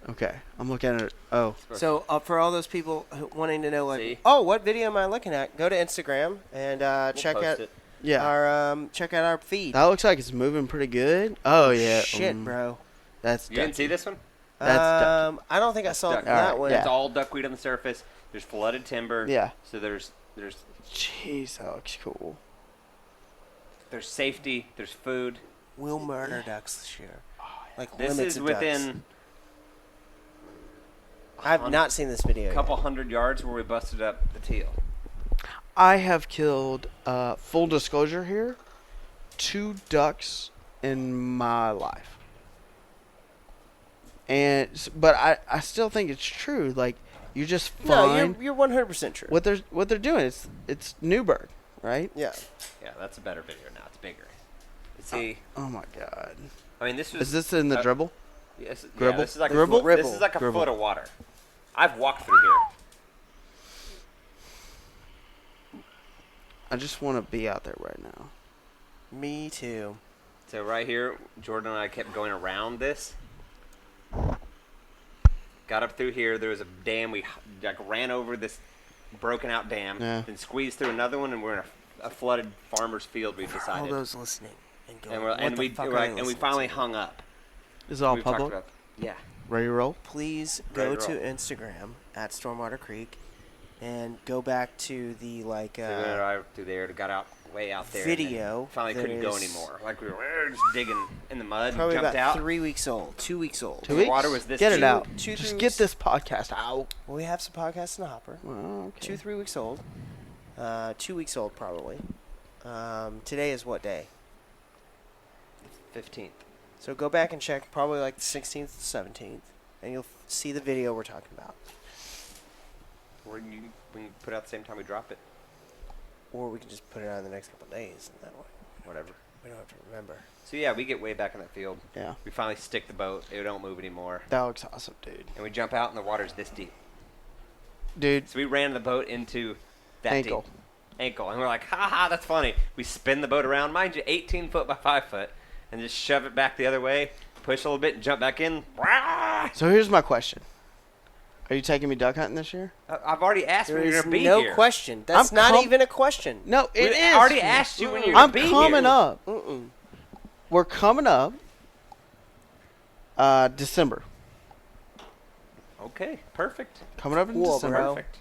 Okay, I'm looking at it. Oh, So for all those people wanting to know, like, See? what video am I looking at? Go to Instagram and We'll check post out it. yeah. our feed. That looks like it's moving pretty good. Oh, yeah. Shit, bro. That's You didn't ducky. see this one? That's ducky. I don't think I saw Duck. that Alright, one. yeah. It's all duckweed on the surface. There's flooded timber. Yeah. So there's Jeez, that looks cool. safety. There's food. We'll murder ducks this year. Like This limits is of ducks. within I've not seen this video a couple yet. hundred yards where we busted up the teal. I have killed, full disclosure here, 2 ducks in my life. But I still think it's true. Like, you just No, find you're 100% true. what they're doing. It's Newberg, right? Yeah. Yeah, that's a better video now. It's bigger. See, Oh my God. I mean, this was. Is this in the dribble? Yes, yeah, Gribble? this is like Gribble? A foot, this is like a Gribble. foot of water. I've walked through here. I just want to be out there right now. Me too. So right here, Jordan and I kept going around this. Got up through here. There was a dam. We like ran over this broken out dam, Yeah. then squeezed through another one, and we're in a flooded farmer's field. We All decided, those listening and going, and what the fuck are they we listening finally to? hung up. Is it all We've talked public? about- yeah. Ready to roll? Please Ready go to to roll. Instagram at Stormwater Creek and go back to the like So we went right through there, got out way out there. and then video finally that couldn't go is anymore. Like we were just digging in the mud and probably jumped about out. 3 weeks old, 2 weeks old. 2 The weeks? water was this Get it deep. out. 2, 3 Just weeks. get this podcast out. We have some podcasts in the hopper. Well, okay. 2, 3 weeks old. 2 weeks old probably. Today is what day? 15th. So go back and check probably like the 16th, 17th, and you'll see the video we're talking about. We can put it out the same time we drop it. Or we can just put it on the next couple of days, and that way Whatever. we don't have to remember. So yeah, we get way back in that field. Yeah. We finally stick the boat. It don't move anymore. That looks awesome, dude. And we jump out and the water's this deep. Dude, So we ran the boat into that ankle. deep. Ankle. And we're like, ha ha, that's funny. We spin the boat around, mind you, 18 foot by 5 foot, and just shove it back the other way, push a little bit and jump back in. Wah! So here's my question. Are you taking me duck hunting this year? I've already asked There when you're is going to be no here. question. That's I'm not even a question. No, We it is. already asked you when you're I'm going to be coming here. up. Mm-mm. We're coming up. December. Okay, perfect. Coming up in Cool, December. bro. Perfect.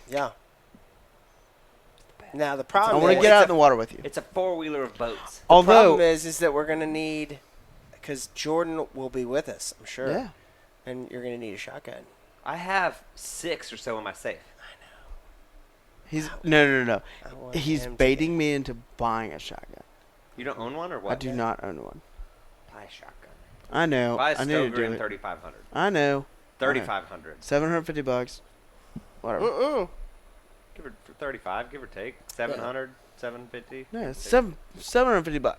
Yeah. Now the I problem want is, to get out in the water with you. It's a four-wheeler of boats. the Although, problem is that we're gonna need, because Jordan will be with us, I'm sure. yeah, And you're gonna need a shotgun. I have 6 or so in my safe. he's no. I want He's him to baiting get- me into buying a shotgun. You don't own one or what? I do not own one. Buy a shotgun. I know. Buy a I need to Stoker do in it. 3,500. I know. 3,500. $750. Whatever. Mm-mm. Give it for 35, give or take. 700, 750. Yeah, $750.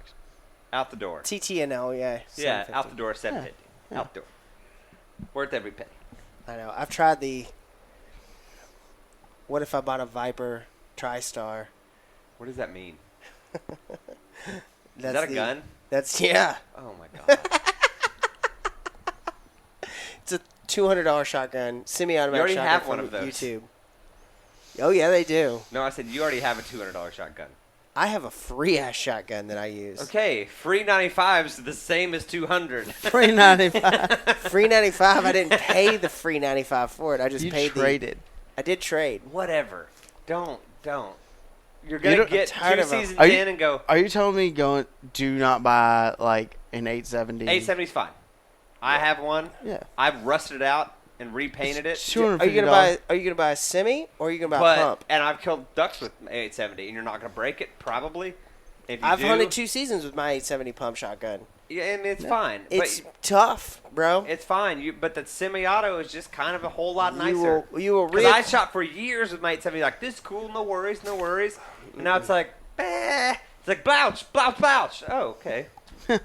Out the door. TTNL, yeah. Yeah, 750. out the door, 750. Yeah. Out the door. Worth every penny. I know. I've tried the. What if I bought a Viper TriStar? What does that mean? Is That's that a the- gun? That's yeah. Oh my god. It's a $200 shotgun, semi-automatic You already shotgun have one from of those. YouTube. Oh yeah, they do. No, I said you already have a $200 shotgun. I have a free ass shotgun that I use. Okay, free 95's the same as 200. $395. Free 95. I didn't pay the free 95 for it. I just You paid traded. I did trade. Whatever. Don't. You're You gonna don't- get I'm tired 2 of 'em. seasons Are you- in and go, Are you telling me do not buy like an 870? 870's fine. I have one. Yeah. I've rusted it out and repainted it. $250. Are you gonna buy a semi or are you gonna buy a But pump? and I've killed ducks with 870, and you're not gonna break it probably. If you I've do, hunted 2 seasons with my 870 pump shotgun. Yeah, and it's fine. It's but tough, bro. it's fine. But the semi-auto is just kind of a whole lot nicer. You will Because really I shot for years with my 870, like this is cool, no worries. And now it's like, it's like blouch. Oh, okay. Yeah.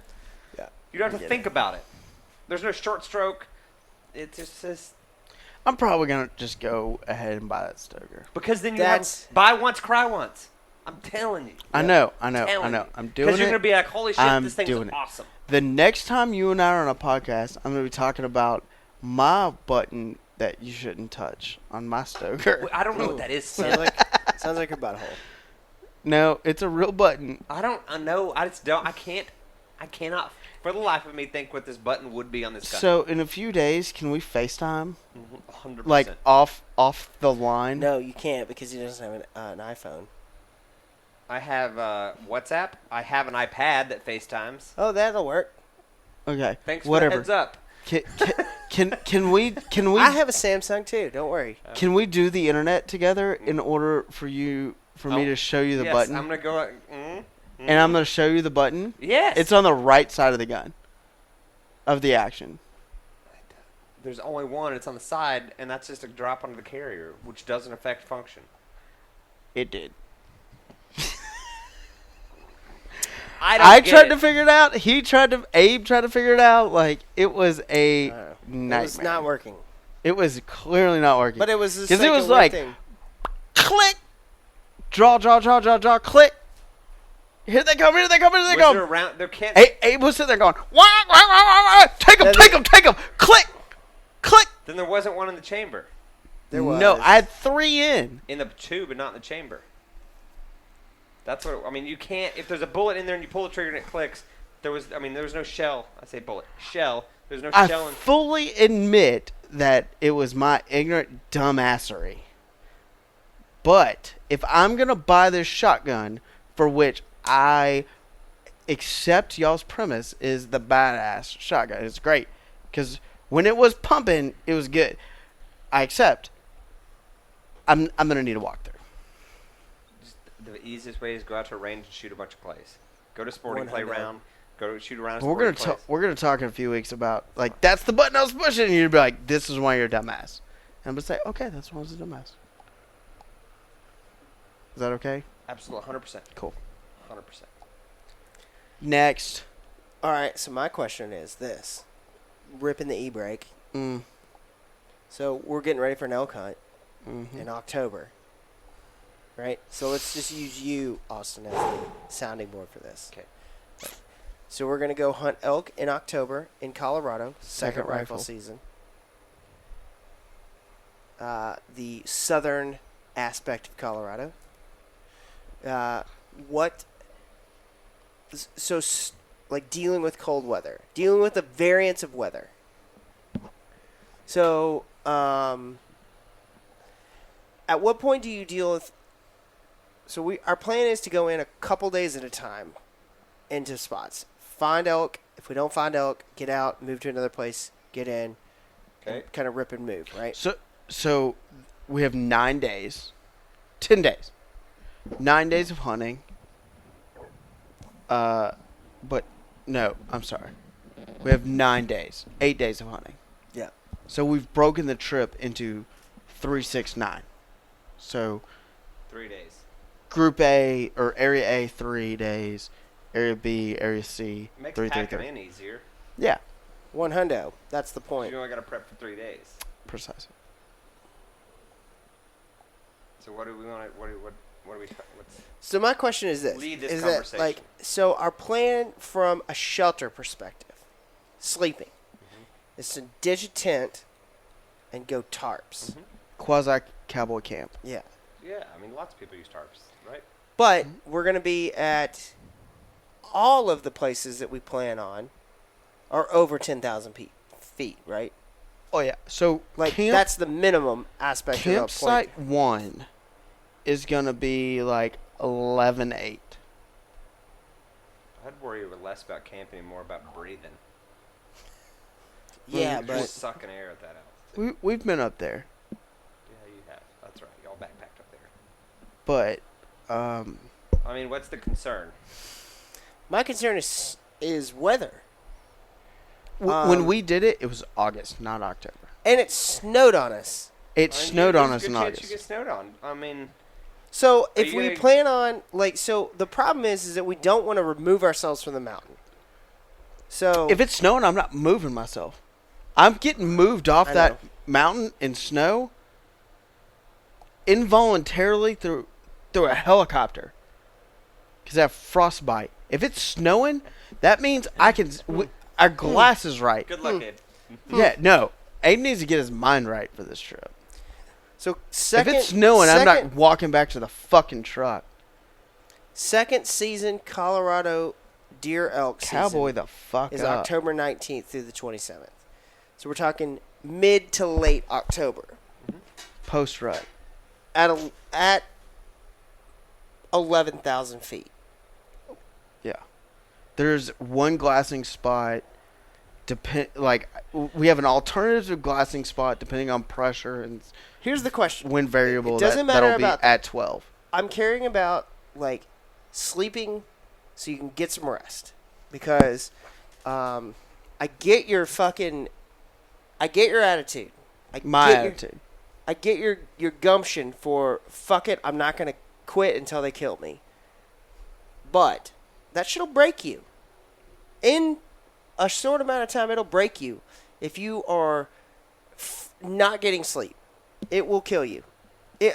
You don't have to think about it. There's no short stroke. It's just I'm probably gonna just go ahead and buy that Stoker. because then you That's- have buy once, cry once. I'm telling you. I know. Telling you. I'm doing Because you're it. gonna be like, holy shit, I'm this thing's doing it. awesome. The next time you and I are on a podcast, I'm gonna be talking about my button that you shouldn't touch on my Stoker. I don't know what that is. sounds Sid. sounds like your butthole. No, it's a real button. I know. I just don't. I cannot for the life of me think what this button would be on this gun. So in a few days, can we FaceTime 100%. like off the line? No, you can't because he doesn't have an iPhone. I have WhatsApp. I have an iPad that FaceTimes. Oh, that'll work. Okay. Thanks for Whatever. the heads up. Can we I have a Samsung too. Don't worry. can we do the internet together in order for me to show you the yes, button? I'm gonna go. And I'm gonna show you the button. Yes. It's on the right side of the gun. of the action. There's only one. It's on the side, and that's just a drop onto the carrier, which doesn't affect function. It did. I tried to figure it out. Abe tried to figure it out. Like, it was a nightmare. It was not working. It was clearly not working. But it was just 'cause it was a weird like, thing. click, draw, click. Here they come, Was go. there around? There can't. Abe was sitting there going, wah, wah, wah, wah, wah. Take him, click, click. Then there wasn't one in the chamber. There was. No, I had 3 in. In the tube, but not in the chamber. That's what I mean. You can't. If there's a bullet in there and you pull the trigger and it clicks, there was no shell. I say bullet shell. There's no shell. I fully admit that it was my ignorant dumbassery. But if I'm gonna buy this shotgun, for which I accept y'all's premise is the badass shotgun, it's great because when it was pumping, it was good. I accept. I'm gonna need a walkthrough. The easiest way is go out to a range and shoot a bunch of plays. Go to sporting play 100. round. Go to shoot around. We're gonna talk in a few weeks about like that's the button I was pushing, and you'd be like, "This is why you're a dumbass." And I'm gonna say, "Okay, that's why I was a dumbass." Is that okay? Absolutely, 100%. Cool. 100%. Next. All right, so my question is this. Ripping the e-brake. So we're getting ready for an elk hunt in October. Right? So let's just use you, Austin, as the sounding board for this. Okay. So we're going to go hunt elk in October in Colorado, second rifle season. The southern aspect of Colorado. Like dealing with cold weather, dealing with the variance of weather. So, at what point do you deal with? So our plan is to go in a couple days at a time into spots. Find elk. If we don't find elk, get out, move to another place, get in, Okay. and kind of rip and move, right? So we have 9 days, 10 days, 9 days of hunting. But no, I'm sorry. We have 9 days, 8 days of hunting. Yeah. So we've broken the trip into 3, 6, 9. So 3 days. Group A or Area A 3 days, Area B, Area C Makes 3, 3, packing 3. in easier. Yeah, One hundo. That's the point. You only got to prep for 3 days. precisely. So what do we want to? What do we? What's So my question is this: Lead this is conversation. that like so? Our plan from a shelter perspective, sleeping, is to ditch a tent and go tarps. Quasi cowboy camp. Yeah, Yeah, I mean, lots of people use tarps, right? but we're gonna be at all of the places that we plan on are over 10,000 feet, right? Oh yeah. So Like that's the minimum aspect of our plan. campsite 1 is gonna be like 11.8. I'd worry less about camping and more about breathing. Yeah, You're but just sucking air at that altitude. We've been up there, Yeah, you have. That's right. Y'all backpacked up there. but I mean, what's the concern? my concern is weather, when we did it, it was August, not October. and it snowed on us. It I mean, snowed there's on a us good in chance August. You get snowed on. I mean, So Are if you we gonna- plan on so the problem is that we don't want to remove ourselves from the mountain. So If it's snowing, I'm not moving myself. I'm getting moved off I that know. mountain in snow involuntarily through a helicopter because I have frostbite. If it's snowing, that means I can. Our glass is right. good luck, Ed. Yeah, no. Aiden needs to get his mind right for this trip. so second if it's snowing, I'm not second- walking back to the fucking truck. second season Colorado deer elk Cowboy season the fuck is up. October 19th through the 27th. So we're talking mid to late October Post rut. at 11,000 feet. Yeah. There's one glassing spot. We have an alternative glassing spot depending on pressure and Here's the question. wind variable. It doesn't matter that'll be about- at 12. I'm caring about like sleeping so you can get some rest because I get your attitude. My attitude. I get your gumption for fuck it. I'm not gonna quit until they kill me. But that shit'll break you. In a short amount of time, it'll break you. If you are not getting sleep, it will kill you.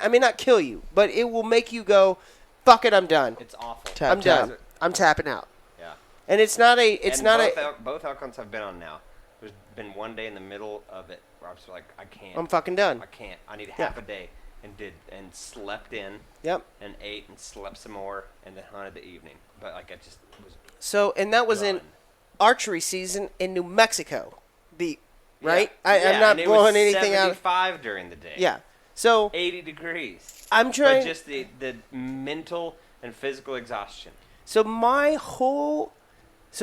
I mean, not kill you, but it will make you go, fuck it, I'm done. It's awful. I'm done. I'm tapping out. Yeah. And it's not a. It's and not both outcomes I've been on now. There's been one day in the middle of it where I was like, I can't. I'm fucking done. I can't. I need half a day, and slept in. Yep. And ate and slept some more, and then hunted the evening. But like I just was. So and that was in done. archery season in New Mexico, right? Yeah. I'm not and it blowing was anything out. 75 during the day. Yeah. So 80 degrees. I'm trying. But just the mental and physical exhaustion. So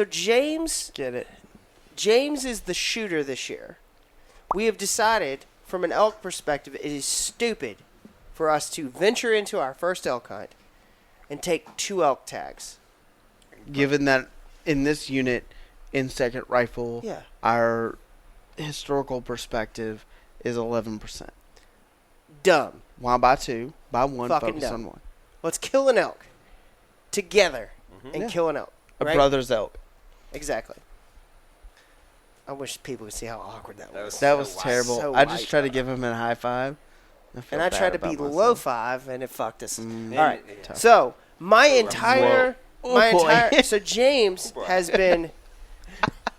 James Get it. James is the shooter this year. We have decided, from an elk perspective, it is stupid for us to venture into our first elk hunt and take 2 elk tags. Given that in this unit, in second rifle, Yeah. our historical perspective is 11%. Dumb. Why buy 2? Buy 1, Fucking focus dumb. on 1. Let's kill an elk together and Yeah. kill an elk. A Right? brother's elk. Exactly. I wish people could see how awkward that was. That So was white. terrible. So I just white. tried to give him a high five. And I tried to be low 5, and it fucked us. Mm. All right. Yeah. So my entire, Whoa. Oh, boy. so James Oh, boy. has been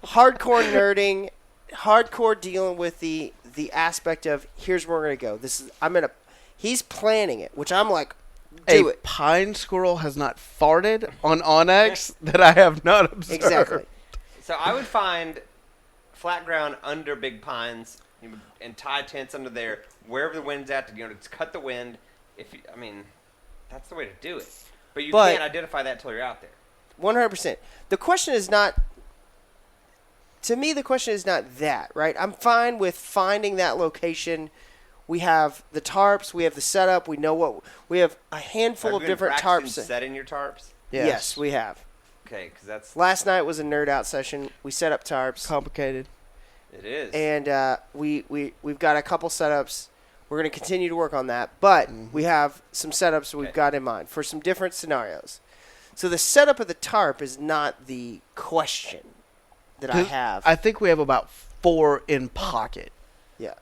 hardcore nerding, hardcore dealing with the aspect of here's where we're gonna go. He's planning it, which I'm like, do A it pine squirrel has not farted on Onyx that I have not observed. exactly. So I would find flat ground under big pines and tie tents under there, wherever the wind's at, to cut the wind. That's the way to do it. But you But- can't identify that until you're out there. 100%. The question is not. To me, the question is not that, right? I'm fine with finding that location. We have the tarps. We have the setup. We know what we have. A handful Have of you been different practicing tarps. setting your tarps? Yes, we have. Okay, because that's Last night was a nerd out session. We set up tarps, Complicated. it is. and we've got a couple setups. We're going to continue to work on that, but we have some setups we've Okay. got in mind for some different scenarios. So the setup of the tarp is not the question that I have. I think we have about 4 in pocket. Yeah.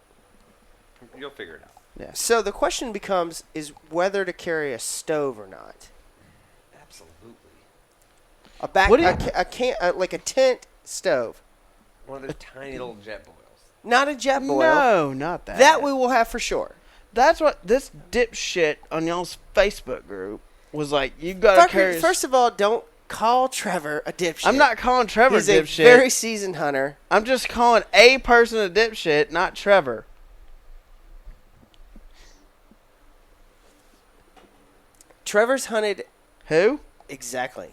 You'll figure it out. Yeah. So the question becomes is whether to carry a stove or not. Absolutely. What do you- Like a tent stove, One of those tiny little jet boils. not a jet boil. No, not that. That we will have for sure. That's what this dipshit on y'all's Facebook group was like. You gotta carry. First of all, don't call Trevor a dipshit. I'm not calling Trevor He's dipshit. a very seasoned hunter. I'm just calling a person a dipshit, not Trevor. Trevor's hunted Who? exactly.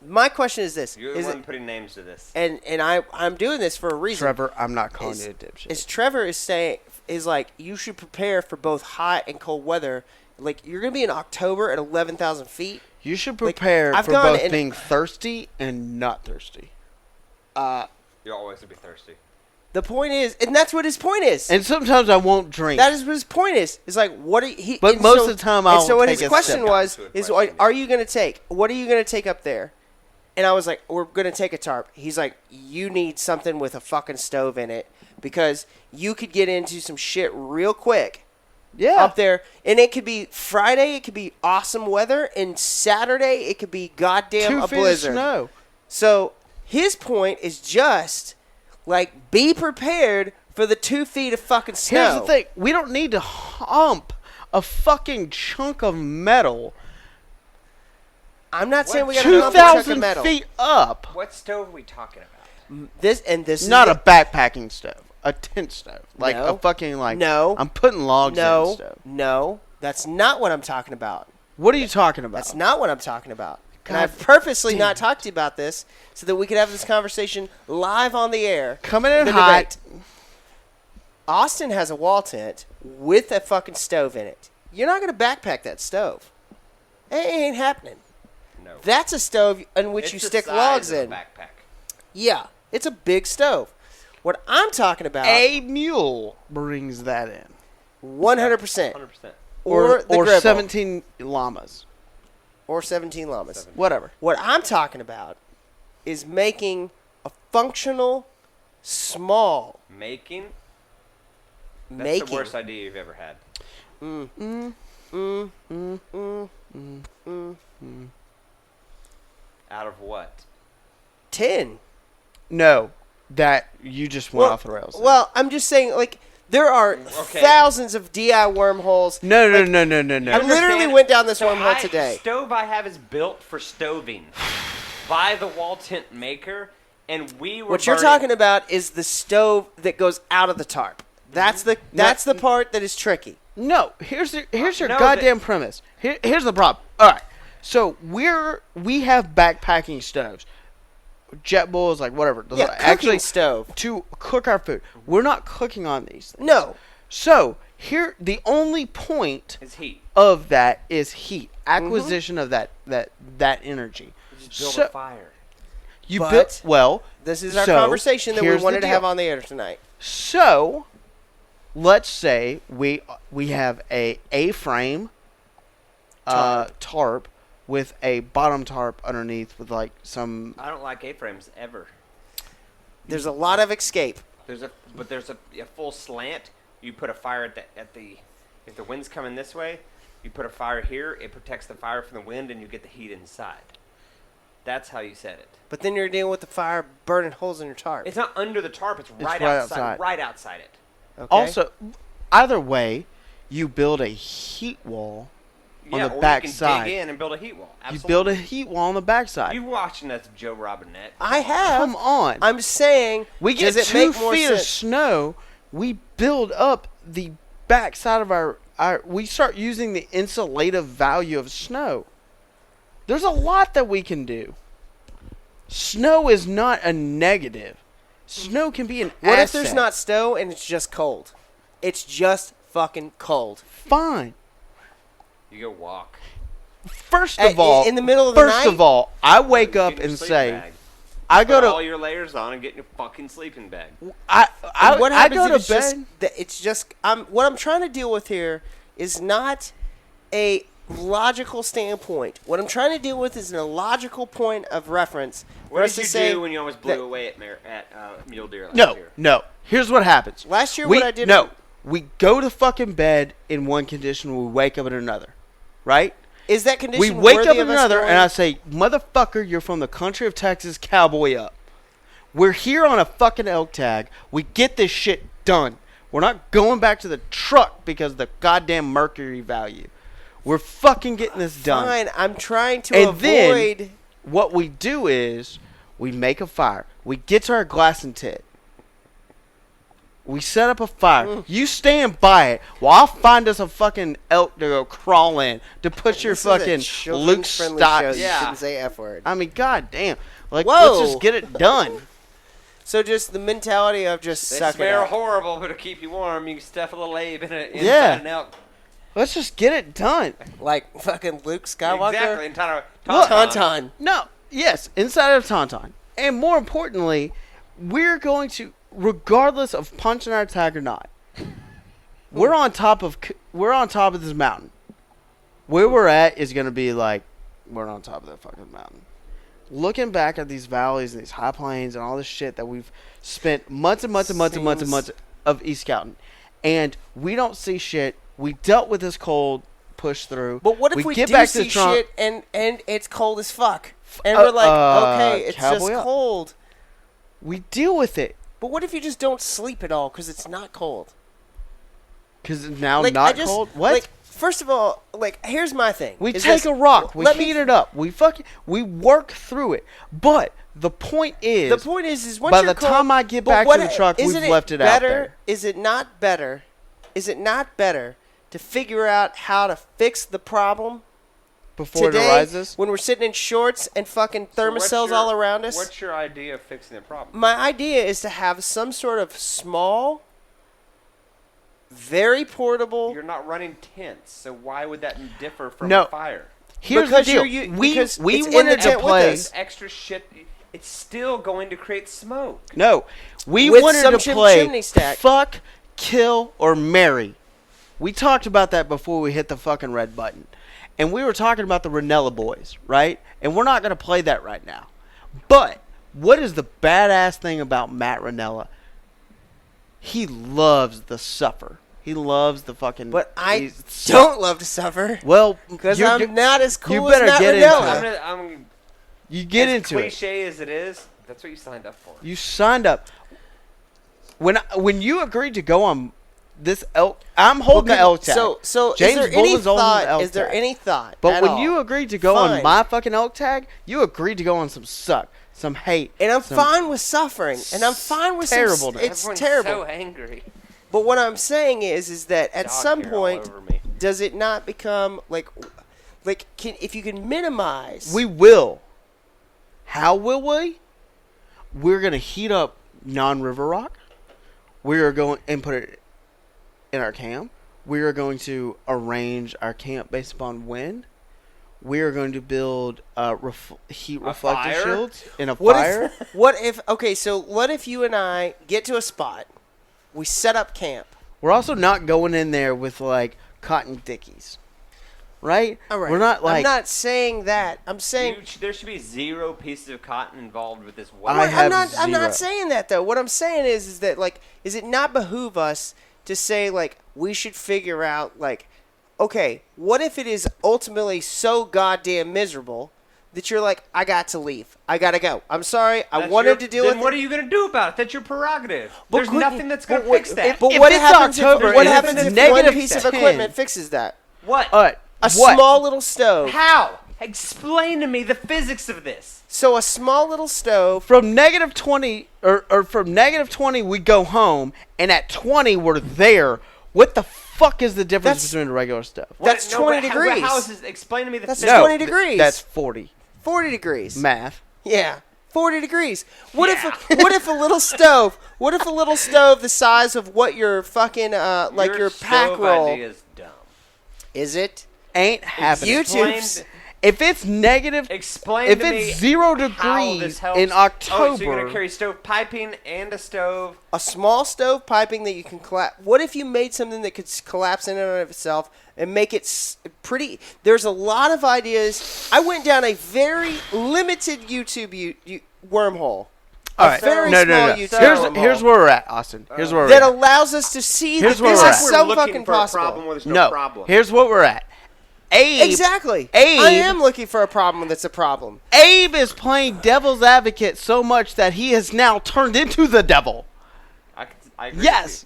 My question is this: You're the one putting names to this. and I'm doing this for a reason. Trevor. I'm not calling Is- you a dipshit. Is Trevor is like you should prepare for both hot and cold weather. Like you're gonna be in October at 11,000 feet. You should like, prepare I've for gone both and- being thirsty and not thirsty. You're always going to be thirsty. The point is, and that's what his point is. And sometimes I won't drink. That is what his point is. It's like, what are he? But and most of the time I'll and so what take his a question step. was To a is, question, are you going to take? What are you going to take up there? And I was like, we're going to take a tarp. He's like, you need something with a fucking stove in it because you could get into some shit real quick yeah. up there. And it could be Friday, it could be awesome weather, and Saturday it could be goddamn 2 a feet of blizzard. snow. So his point is just like be prepared for the 2 feet of fucking snow. Here's the thing: we don't need to hump a fucking chunk of metal I'm not saying we got to two hump a chunk of thousand metal. feet up. What stove are we talking about? This is Not the- a backpacking stove, a tent stove, like No. a fucking like. No. I'm putting logs in the no, stove. no. That's not what I'm talking about. What are you talking about? That's not what I'm talking about. And God I've purposely damn not it. talked to you about this so that we could have this conversation live on the air. Coming in The hot. debate. Austin has a wall tent with a fucking stove in it. You're not going to backpack that stove. It ain't happening. No. That's a stove in which It's you the stick size logs of a in. Backpack. Yeah, It's a big stove. What I'm talking about, A mule brings that in. 100%. 100%. Or the Gribble. 17 llamas. Or 17 llamas. Whatever. What I'm talking about is making a functional, small, Making? That's making. the worst idea you've ever had. Out of what? tin. No, that you just went off the rails. there. Well, I'm just saying, like, there are Okay. thousands of DI wormholes. no. I You literally understand? went down this So wormhole today. Stove I have is built for stoving by the wall tent maker, and we were What you're burning- talking about is the stove that goes out of the tarp. That's the part that is tricky. No, here's your no, goddamn premise. Here's the problem. All right, so we have backpacking stoves, JetBulls, like whatever. Yeah, cooking stove. to cook our food. We're not cooking on these things. No. So here, the only point It's heat. of that is heat, acquisition of that energy. Just build So- a fire. You But- built well. This is our so, conversation that we here's the wanted to have deal. on the air tonight. So, let's say we have a A-frame tarp with a bottom tarp underneath with like some. I don't like A-frames ever. There's a lot of escape. There's a full slant. You put a fire at the if the wind's coming this way, you put a fire here. It protects the fire from the wind, and you get the heat inside. That's how you set it. But then you're dealing with the fire burning holes in your tarp. It's not under the tarp. It's right, right outside. outside. Right outside it. Okay? Also, either way, you build a heat wall on the or back you can side. dig in and build a heat wall. You Absolutely. build a heat wall on the backside. You watching that Joe Robinette? I have. Come on. I'm saying, We get does it 2 make more feet of sense? snow. We build up the backside of our. We start using the insulative value of snow. There's a lot that we can do. Snow is not a negative. Snow can be an What asset. if there's not snow and it's just cold? It's just fucking cold. Fine. You go walk. First of all, in the middle of the first night? of all, I wake Get up in your and sleeping say, bag. I go Put all to, your layers on and get in your fucking sleeping bag. And what I happens go if to it's just, bed. it's just what I'm trying to deal with here is not a logical standpoint. What I'm trying to deal with is an illogical point of reference. What for us did to you say do when you almost blew that- away at Mule Deer last No, year? no. Here's what happens. Last year we, what I did- No, we go to fucking bed in one condition. We wake up in another, right? Is that condition We wake worthy up in of us another, going- and I say, "Motherfucker, you're from the country of Texas. Cowboy up. We're here on a fucking elk tag. We get this shit done. We're not going back to the truck because of the goddamn mercury value. We're fucking getting this done." Fine, I'm trying to And avoid. then what we do is we make a fire. We get to our glass and tit. We set up a fire. You stand by it while I'll find us a fucking elk to go crawl in to put your This is a fucking Luke children's-friendly show. Stock. You Yeah. shouldn't say F word. I mean, goddamn. Like, Whoa. let's just get it done. So just the mentality of just They suck it smell up. horrible, but to keep you warm, you can stuff a little Abe inside Yeah. an elk. Let's just get it done. Like fucking Luke Skywalker. Exactly. And Look, Tauntaun. No, yes, inside of Tauntaun. And more importantly, we're going to, regardless of punching our tag or not, we're on top of this mountain. Where we're at is going to be like, we're on top of that fucking mountain. Looking back at these valleys and these high plains and all this shit that we've spent months and months and months and months and months of East Scouting, and we don't see shit. We dealt with this cold push through. But what if we get do back to see the trunk? shit and it's cold as fuck? And we're like, okay, it's just Cowboy up. cold. We deal with it But what if you just don't sleep at all because it's not cold? because it's now Like, not cold. What? Like, first of all, like, here's my thing. We is take this- a rock, we let me- heat it up, we work through it. But the point is, The point is once by you're the cold, time I get but back what- to the truck, we've isn't left it out better, there. Is it not better? Is it not better to figure out how to fix the problem Before today it arises. when we're sitting in shorts and fucking thermocells all around us? What's your idea of fixing the problem? My idea is to have some sort of small, very portable. You're not running tents, so why would that differ from No. a fire? Here's Because the deal. you're- we because we it's in wanted the to tent with play. us. Extra shit. it's still going to create smoke. No, we With wanted some to play chimney stack. fuck, kill, or marry. We talked about that before we hit the fucking red button. And we were talking about the Ranella boys, right? And we're not going to play that right now. But what is the badass thing about Matt Ranella? He loves the suffer. He loves the fucking... But I don't love to suffer. Well, Because I'm not as cool you as better Matt get into Ranella. it. I'm You get as into it. cliche as it is, that's what you signed up for. You signed up. When you agreed to go on this elk, I'm holding the elk tag. So James is there any Bullen's holding the thought? elk Is there tag. any thought? But at when all? you agreed to go on Fine. my fucking elk tag, you agreed to go on some suck, some hate, And I'm some fine with suffering, and I'm fine with terrible. It's Everyone's terrible. so angry. But what I'm saying is that at Dog some hair all point, over me. does it not become like if you can minimize? We will. How will we? We're gonna heat up non-river rock. We are going and put it in our camp. We are going to arrange our camp based upon wind. We are going to build heat reflector fire? shields in a What fire. if? What if? Okay, so what if you and I get to a spot? We set up camp. We're also not going in there with like cotton dickies, right? All right. We're not like I'm not saying that. I'm saying. There should be 0 pieces of cotton involved with this I weapon. Well, have I'm zero. not saying that though. What I'm saying is that like, is it not behoove us to say like we should figure out like, okay, what if it is ultimately so goddamn miserable that you're like, I got to leave, I gotta go. I'm sorry, I That's wanted your- to deal then with. what are you going to do about it? That's your prerogative. But There's couldn't- nothing that's going but to what- fix that. But If what it's happens October if what and happens it's if one negative piece of 10? equipment fixes that? What? A what? small little stove. How? Explain to me the physics of this. So a small little stove. From negative 20 or from negative 20 we go home, and at 20 we're there. What the fuck is the difference That's- between a regular stove? That's 20 but degrees. How is this? Explain to me the That's physics. 20 degrees. That's 40. 40 degrees. Math. Yeah. 40 degrees. What Yeah. if a little stove? What if a little stove the size of what your fucking like your pack stove roll idea is dumb. is it? Ain't happening. YouTube's If it's negative, Explain if to me it's 0 how this degrees helps. in Oh, so you're October, gonna carry stove piping and a stove. a small stove piping that you can collapse. What if you made something that could collapse in and of itself and make it pretty? There's a lot of ideas. I went down a very limited YouTube wormhole. all right, very no, small no. YouTube Here's wormhole where we're at, Austin. Here's where we're that at. allows us to see Here's that where this we're is at. some We're looking fucking for a possible. problem where there's no, No, problem. here's what we're at. Abe, Exactly. Abe- I am looking for a problem that's a problem. Abe is playing devil's advocate so much that he has now turned into the devil. I agree Yes.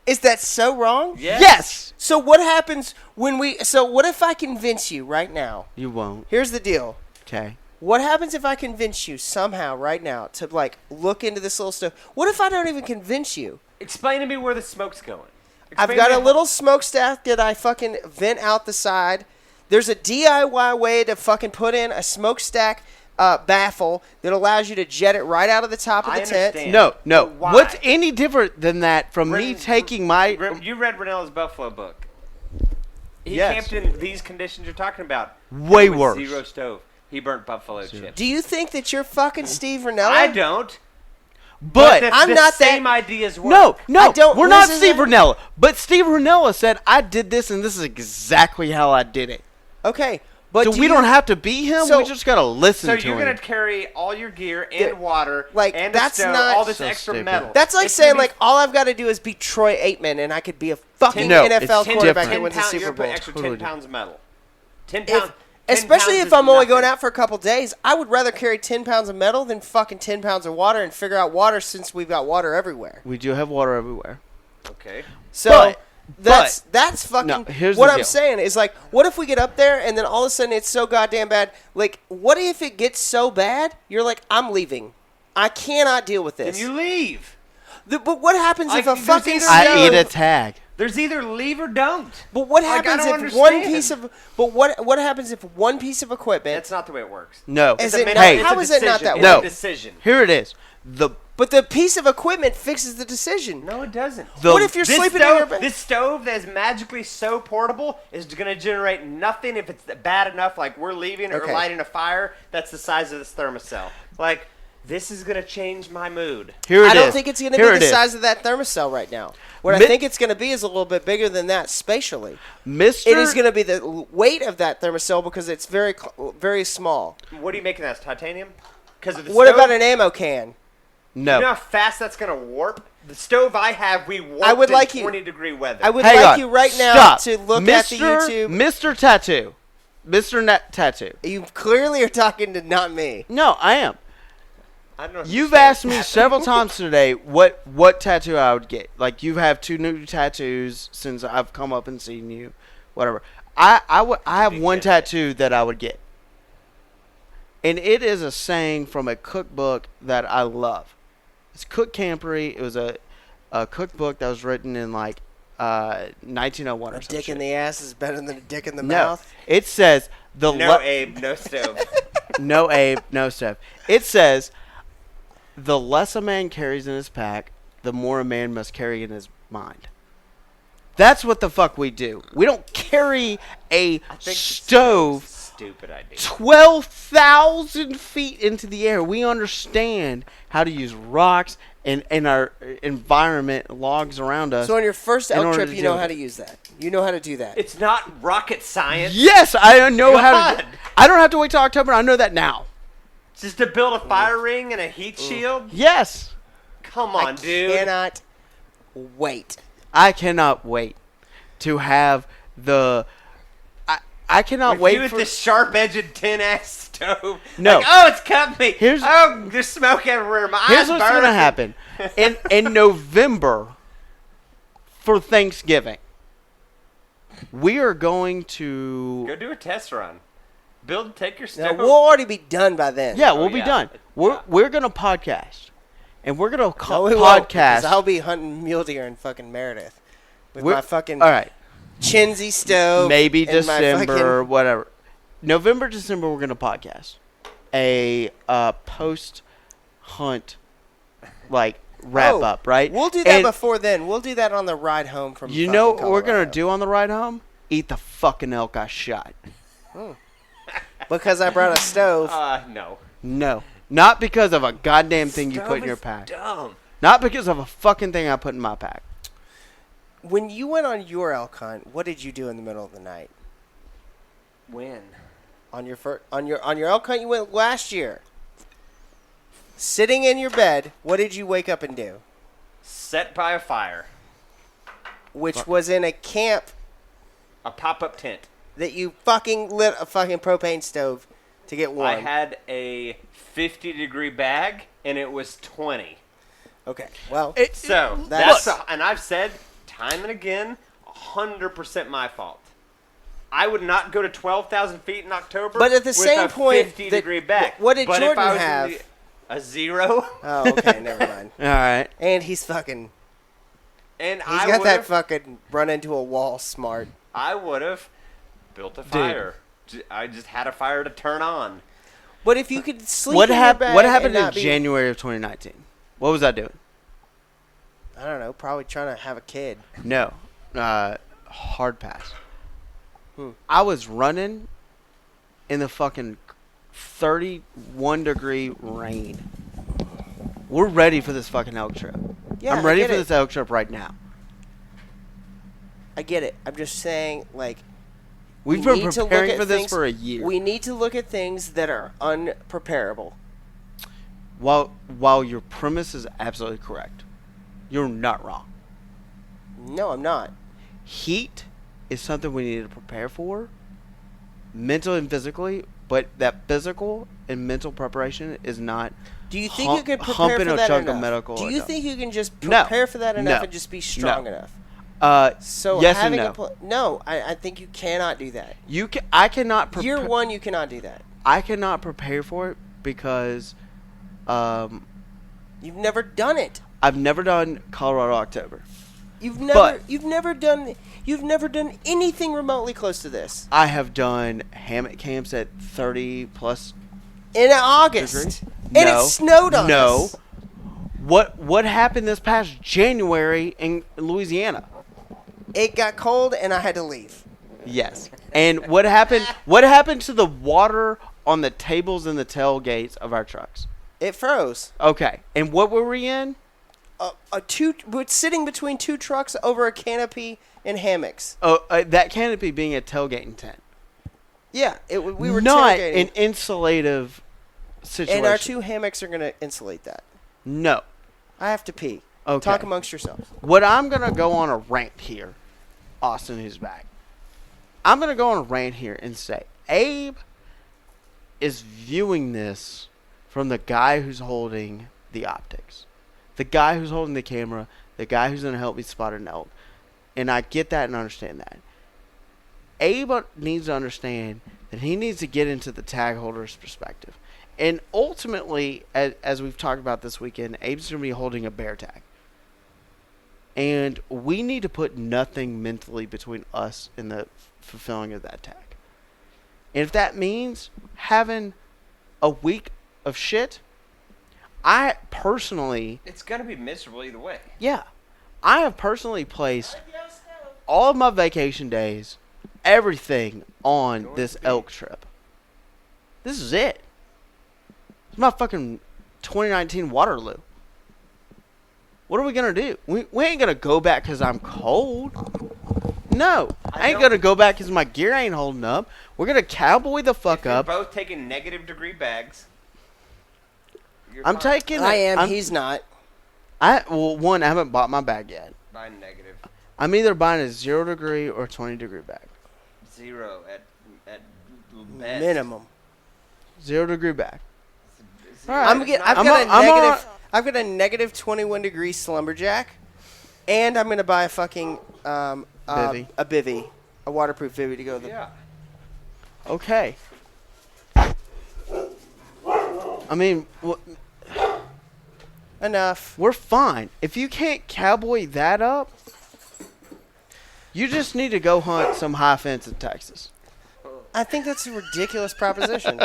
Is that so wrong? with you. Yes. Yes. So what happens when we? So what if I convince you right now? You won't. Here's the deal. Okay. What happens if I convince you somehow right now to like look into this little stuff? What if I don't even convince you? Explain to me where the smoke's going. I've Explain got to a me little smokestack that I fucking vent out the side. There's a DIY way to fucking put in a smokestack baffle that allows you to jet it right out of the top of I the tent. understand. No. But why? What's any different than that from me taking my? You read Renella's Buffalo book. He Yes. camped in these conditions you're talking about. Way With worse. 0 stove. He burnt buffalo chips. Do you think that you're fucking Steve Ranella? I don't. But I'm the not same that- ideas work. no, I don't- we're not listen Steve to- Ranella. But Steve Ranella said, "I did this, and this is exactly how I did it." Okay, but So do we you- don't have to be him. So- we just gotta listen So to you're him. gonna carry all your gear and Yeah, water, like, and that's a stove, not- all this So extra stupid. metal. That's like It's saying gonna be like all I've got to do is beat Troy Aikman and I could be a fucking No, NFL it's quarterback 10 and win the pound- Super you're putting Bowl. extra Totally 10 pounds of metal. 10 If- pounds. 10 especially pounds if is I'm only going nothing. out for a couple days, I would rather carry 10 pounds of metal than fucking 10 pounds of water and figure out water since we've got water everywhere. We do have water everywhere. Okay. So that's fucking No, here's what the I'm deal. saying is like, what if we get up there and then all of a sudden it's so goddamn bad? Like, what if it gets so bad? You're like, I'm leaving. I cannot deal with Then this. you leave. But what happens if a There's fucking either- I stove- eat a tag. There's either leave or don't. But what Like, I happens don't if one understand. piece of but what happens if one piece of equipment That's not the way it works. No. Is It's a it min- not- it's a how is it not decision. that It's way? a decision. Here it is. The But the piece of equipment fixes the decision. No, it doesn't. What if you're sleeping in your bed? This stove that is magically so portable is going to generate nothing if it's bad enough, like we're leaving or Okay. lighting a fire that's the size of this thermocell. Like, this is going to change my mood. Here it I don't is. think it's going to Here be it the is. size of that thermocell right now. What I Mi- think it's going to be is a little bit bigger than that spatially. Mr. It is going to be the weight of that thermocell because it's very small. What are you making that? Titanium? Because of the What stove? about an ammo can? No. You know how fast that's going to warp? The stove I have, we warped I would in like you- 20-degree weather. I would Hang like on. you right now Stop. to look Mr. at the YouTube. Mr. Tattoo. Mr. Tattoo. You clearly are talking to not me. No, I am. I don't know if You've saying asked me that. several times today what tattoo I would get. Like, you have 2 new tattoos since I've come up and seen you. Whatever. I have Big one deal. tattoo that I would get. And it is a saying from a cookbook that I love. It's Cook Campery. It was a cookbook that was written in like 1901 or A something. dick in the ass is better than a dick in the No. mouth. It says the No, Abe, no stove. no Abe, no stuff. It says the less a man carries in his pack, the more a man must carry in his mind. That's what the fuck we do. We don't carry a I think stove it's a stupid idea. 12,000 feet into the air. We understand how to use rocks and our environment, logs around us. So on your first in elk order trip, to you deal know with how it. to use that. You know how to do that. It's not rocket science. Yes, I know how to. God. I don't have to wait till October. I know that now. Just to build a fire ring and a heat shield? Yes. Come I on, dude. cannot wait. I cannot wait to have the. I cannot With wait you with for. this sharp-edged tin-ass stove. No. Like, oh, it's cut me. Here's- oh, there's smoke everywhere. My Here's eyes what's burn. gonna happen in November for Thanksgiving. We are going to. Go do a test run. Take your Now, stove. we'll already be done by then. Yeah, Oh, we'll be yeah. done. We're gonna podcast, and we're gonna No, call we won't, podcast. because I'll be hunting mule deer in fucking Meredith with We're- my fucking all right, Chinsey stove. maybe and my December, fucking- whatever. November, December, we're gonna podcast a post hunt like wrap Oh, up, right? We'll do that And before then. We'll do that on the ride home from. you know fucking what we're gonna Colorado. do on the ride home? Eat the fucking elk I shot. Because I brought a stove. No. No, not because of a goddamn thing you Stove put in your is pack. Dumb. Not because of a fucking thing I put in my pack. When you went on your elk hunt, what did you do in the middle of the night? When? On your elk hunt you went last year. Sitting in your bed, what did you wake up and do? Set by a fire. Which was in a camp A pop-up tent. that you fucking lit a fucking propane stove to get warm. I had a 50-degree bag, and it was 20. Okay, well, So, That's- and I've said time and again, 100% my fault. I would not go to 12,000 feet in October But at the with same a point, 50-degree bag. what did But Jordan if I was in have? a 0, oh, okay, never mind. All right. And he's fucking. and He's I got would that have, fucking run into a wall smart. I would have built a fire. I just had a fire to turn on. But if you could sleep What in your happened? bed What happened and in not be- January of 2019? What was I doing? I don't know. Probably trying to have a kid. No, hard pass. Hmm. I was running in the fucking 31-degree rain. We're ready for this fucking elk trip. Yeah, I'm ready I for get this it. elk trip right now. I get it. I'm just saying, like, We've we been need to look preparing at for this things- for a year. We need to look at things that are unpreparable. While your premise is absolutely correct, you're not wrong. No, I'm not. Heat is something we need to prepare for, mentally and physically. But that physical and mental preparation is not. Do you think you could prepare humping for a that chunk enough? of medical. Do you no. think you can just No. prepare for that enough No. and just be strong No. enough? So yes having and no. no, I think you cannot do that. I cannot. Year one, you cannot do that. I cannot prepare for it because, You've never done it. I've never done Colorado October. You've never done anything remotely close to this. I have done hammock camps at 30 plus. In August. Degree? And No. it snowed on No. us. What happened this past January in Louisiana? It got cold and I had to leave. Yes. And what happened? What happened to the water on the tables and the tailgates of our trucks? It froze. Okay. And what were we in? We're sitting between two trucks over a canopy and hammocks. Oh, that canopy being a tailgating tent. Yeah, we were not tailgating. an insulative situation. And our two hammocks are going to insulate that. No. I have to pee. Okay. Talk amongst yourselves. What I'm going to go on a rant here, Austin, who's back. I'm going to go on a rant here and say, Abe is viewing this from the guy who's holding the optics. The guy who's holding the camera. The guy who's going to help me spot an elk. And I get that and understand that. Abe needs to understand that he needs to get into the tag holder's perspective. And ultimately, as we've talked about this weekend, Abe's going to be holding a bear tag. And we need to put nothing mentally between us and the fulfilling of that tag. And if that means having a week of shit, I personally... It's going to be miserable either way. Yeah. I have personally placed all of my vacation days, everything on this elk trip. This is it. It's my fucking 2019 Waterloo. What are we going to do? We ain't going to go back because I'm cold. No. I ain't going to go back because my gear ain't holding up. We're going to cowboy the fuck You're up. both taking negative degree bags. You're I'm fine. taking... I am. I'm- He's not. One, I haven't bought my bag yet. Mine negative. I'm either buying a 0 degree or 20 degree bag. 0 at best. Minimum. 0 degree bag. Zero. All right. I've got a negative 21 degree slumberjack, and I'm going to buy a fucking Bivy. a bivy, a waterproof bivy to go. Yeah. Okay. I mean, Enough. we're fine. If you can't cowboy that up, you just need to go hunt some high fence in Texas. I think that's a ridiculous proposition.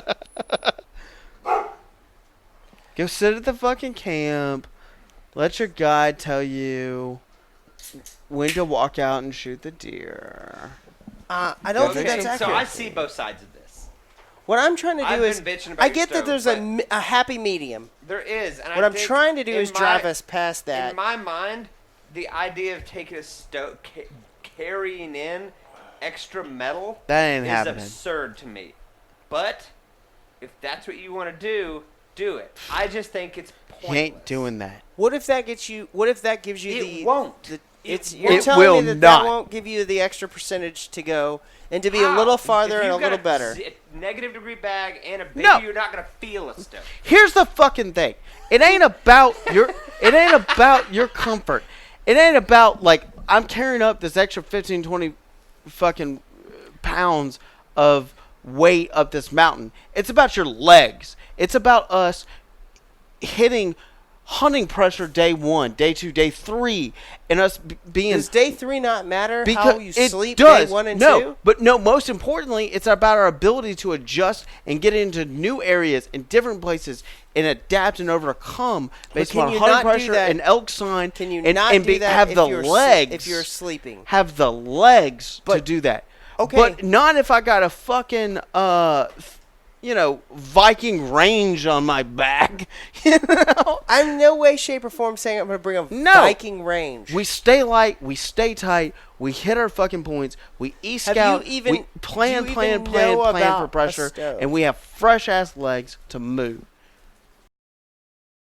Go sit at the fucking camp. Let your guide tell you when to walk out and shoot the deer. I don't So think that's I accurate. see both sides of this. What I'm trying to do I've is, been bitching about I your get that stove, there's but- a happy medium. There is. And What I I'm think trying to do in is my- drive us past that. In my mind, the idea of taking a stove, carrying in extra metal That ain't is happening. absurd to me. But if that's what you want to do it. I just think it's pointless. He ain't doing that. What if that gets you? What if that gives you It the? won't. The, It it's won't. you're It telling will me that not. that won't give you the extra percentage to go and to be a How? little farther If and a you've got little better. Negative degree bag and a baby, No. you're not gonna feel a stove. Here's the fucking thing. It ain't about your comfort. It ain't about like I'm carrying up this extra 15, 20 fucking pounds of weight up this mountain. It's about your legs. It's about us hitting hunting pressure day 1, day 2, day 3, and us being Does day 3 not matter because how you it sleep does. day 1 and no, 2? But no, most importantly, it's about our ability to adjust and get into new areas in different places and adapt and overcome based can on you hunting not do pressure that- and elk sign. Can you and, not and do that have if the you're legs? if you're sleeping? Have the legs to But- do that. okay. But not if I got a fucking Viking range on my back. You know? I'm in no way, shape, or form saying I'm going to bring a No. Viking range. We stay light, we stay tight, we hit our fucking points, we Have scout, you even- we plan do you plan even know for about a pressure, stove? and we have fresh ass legs to move.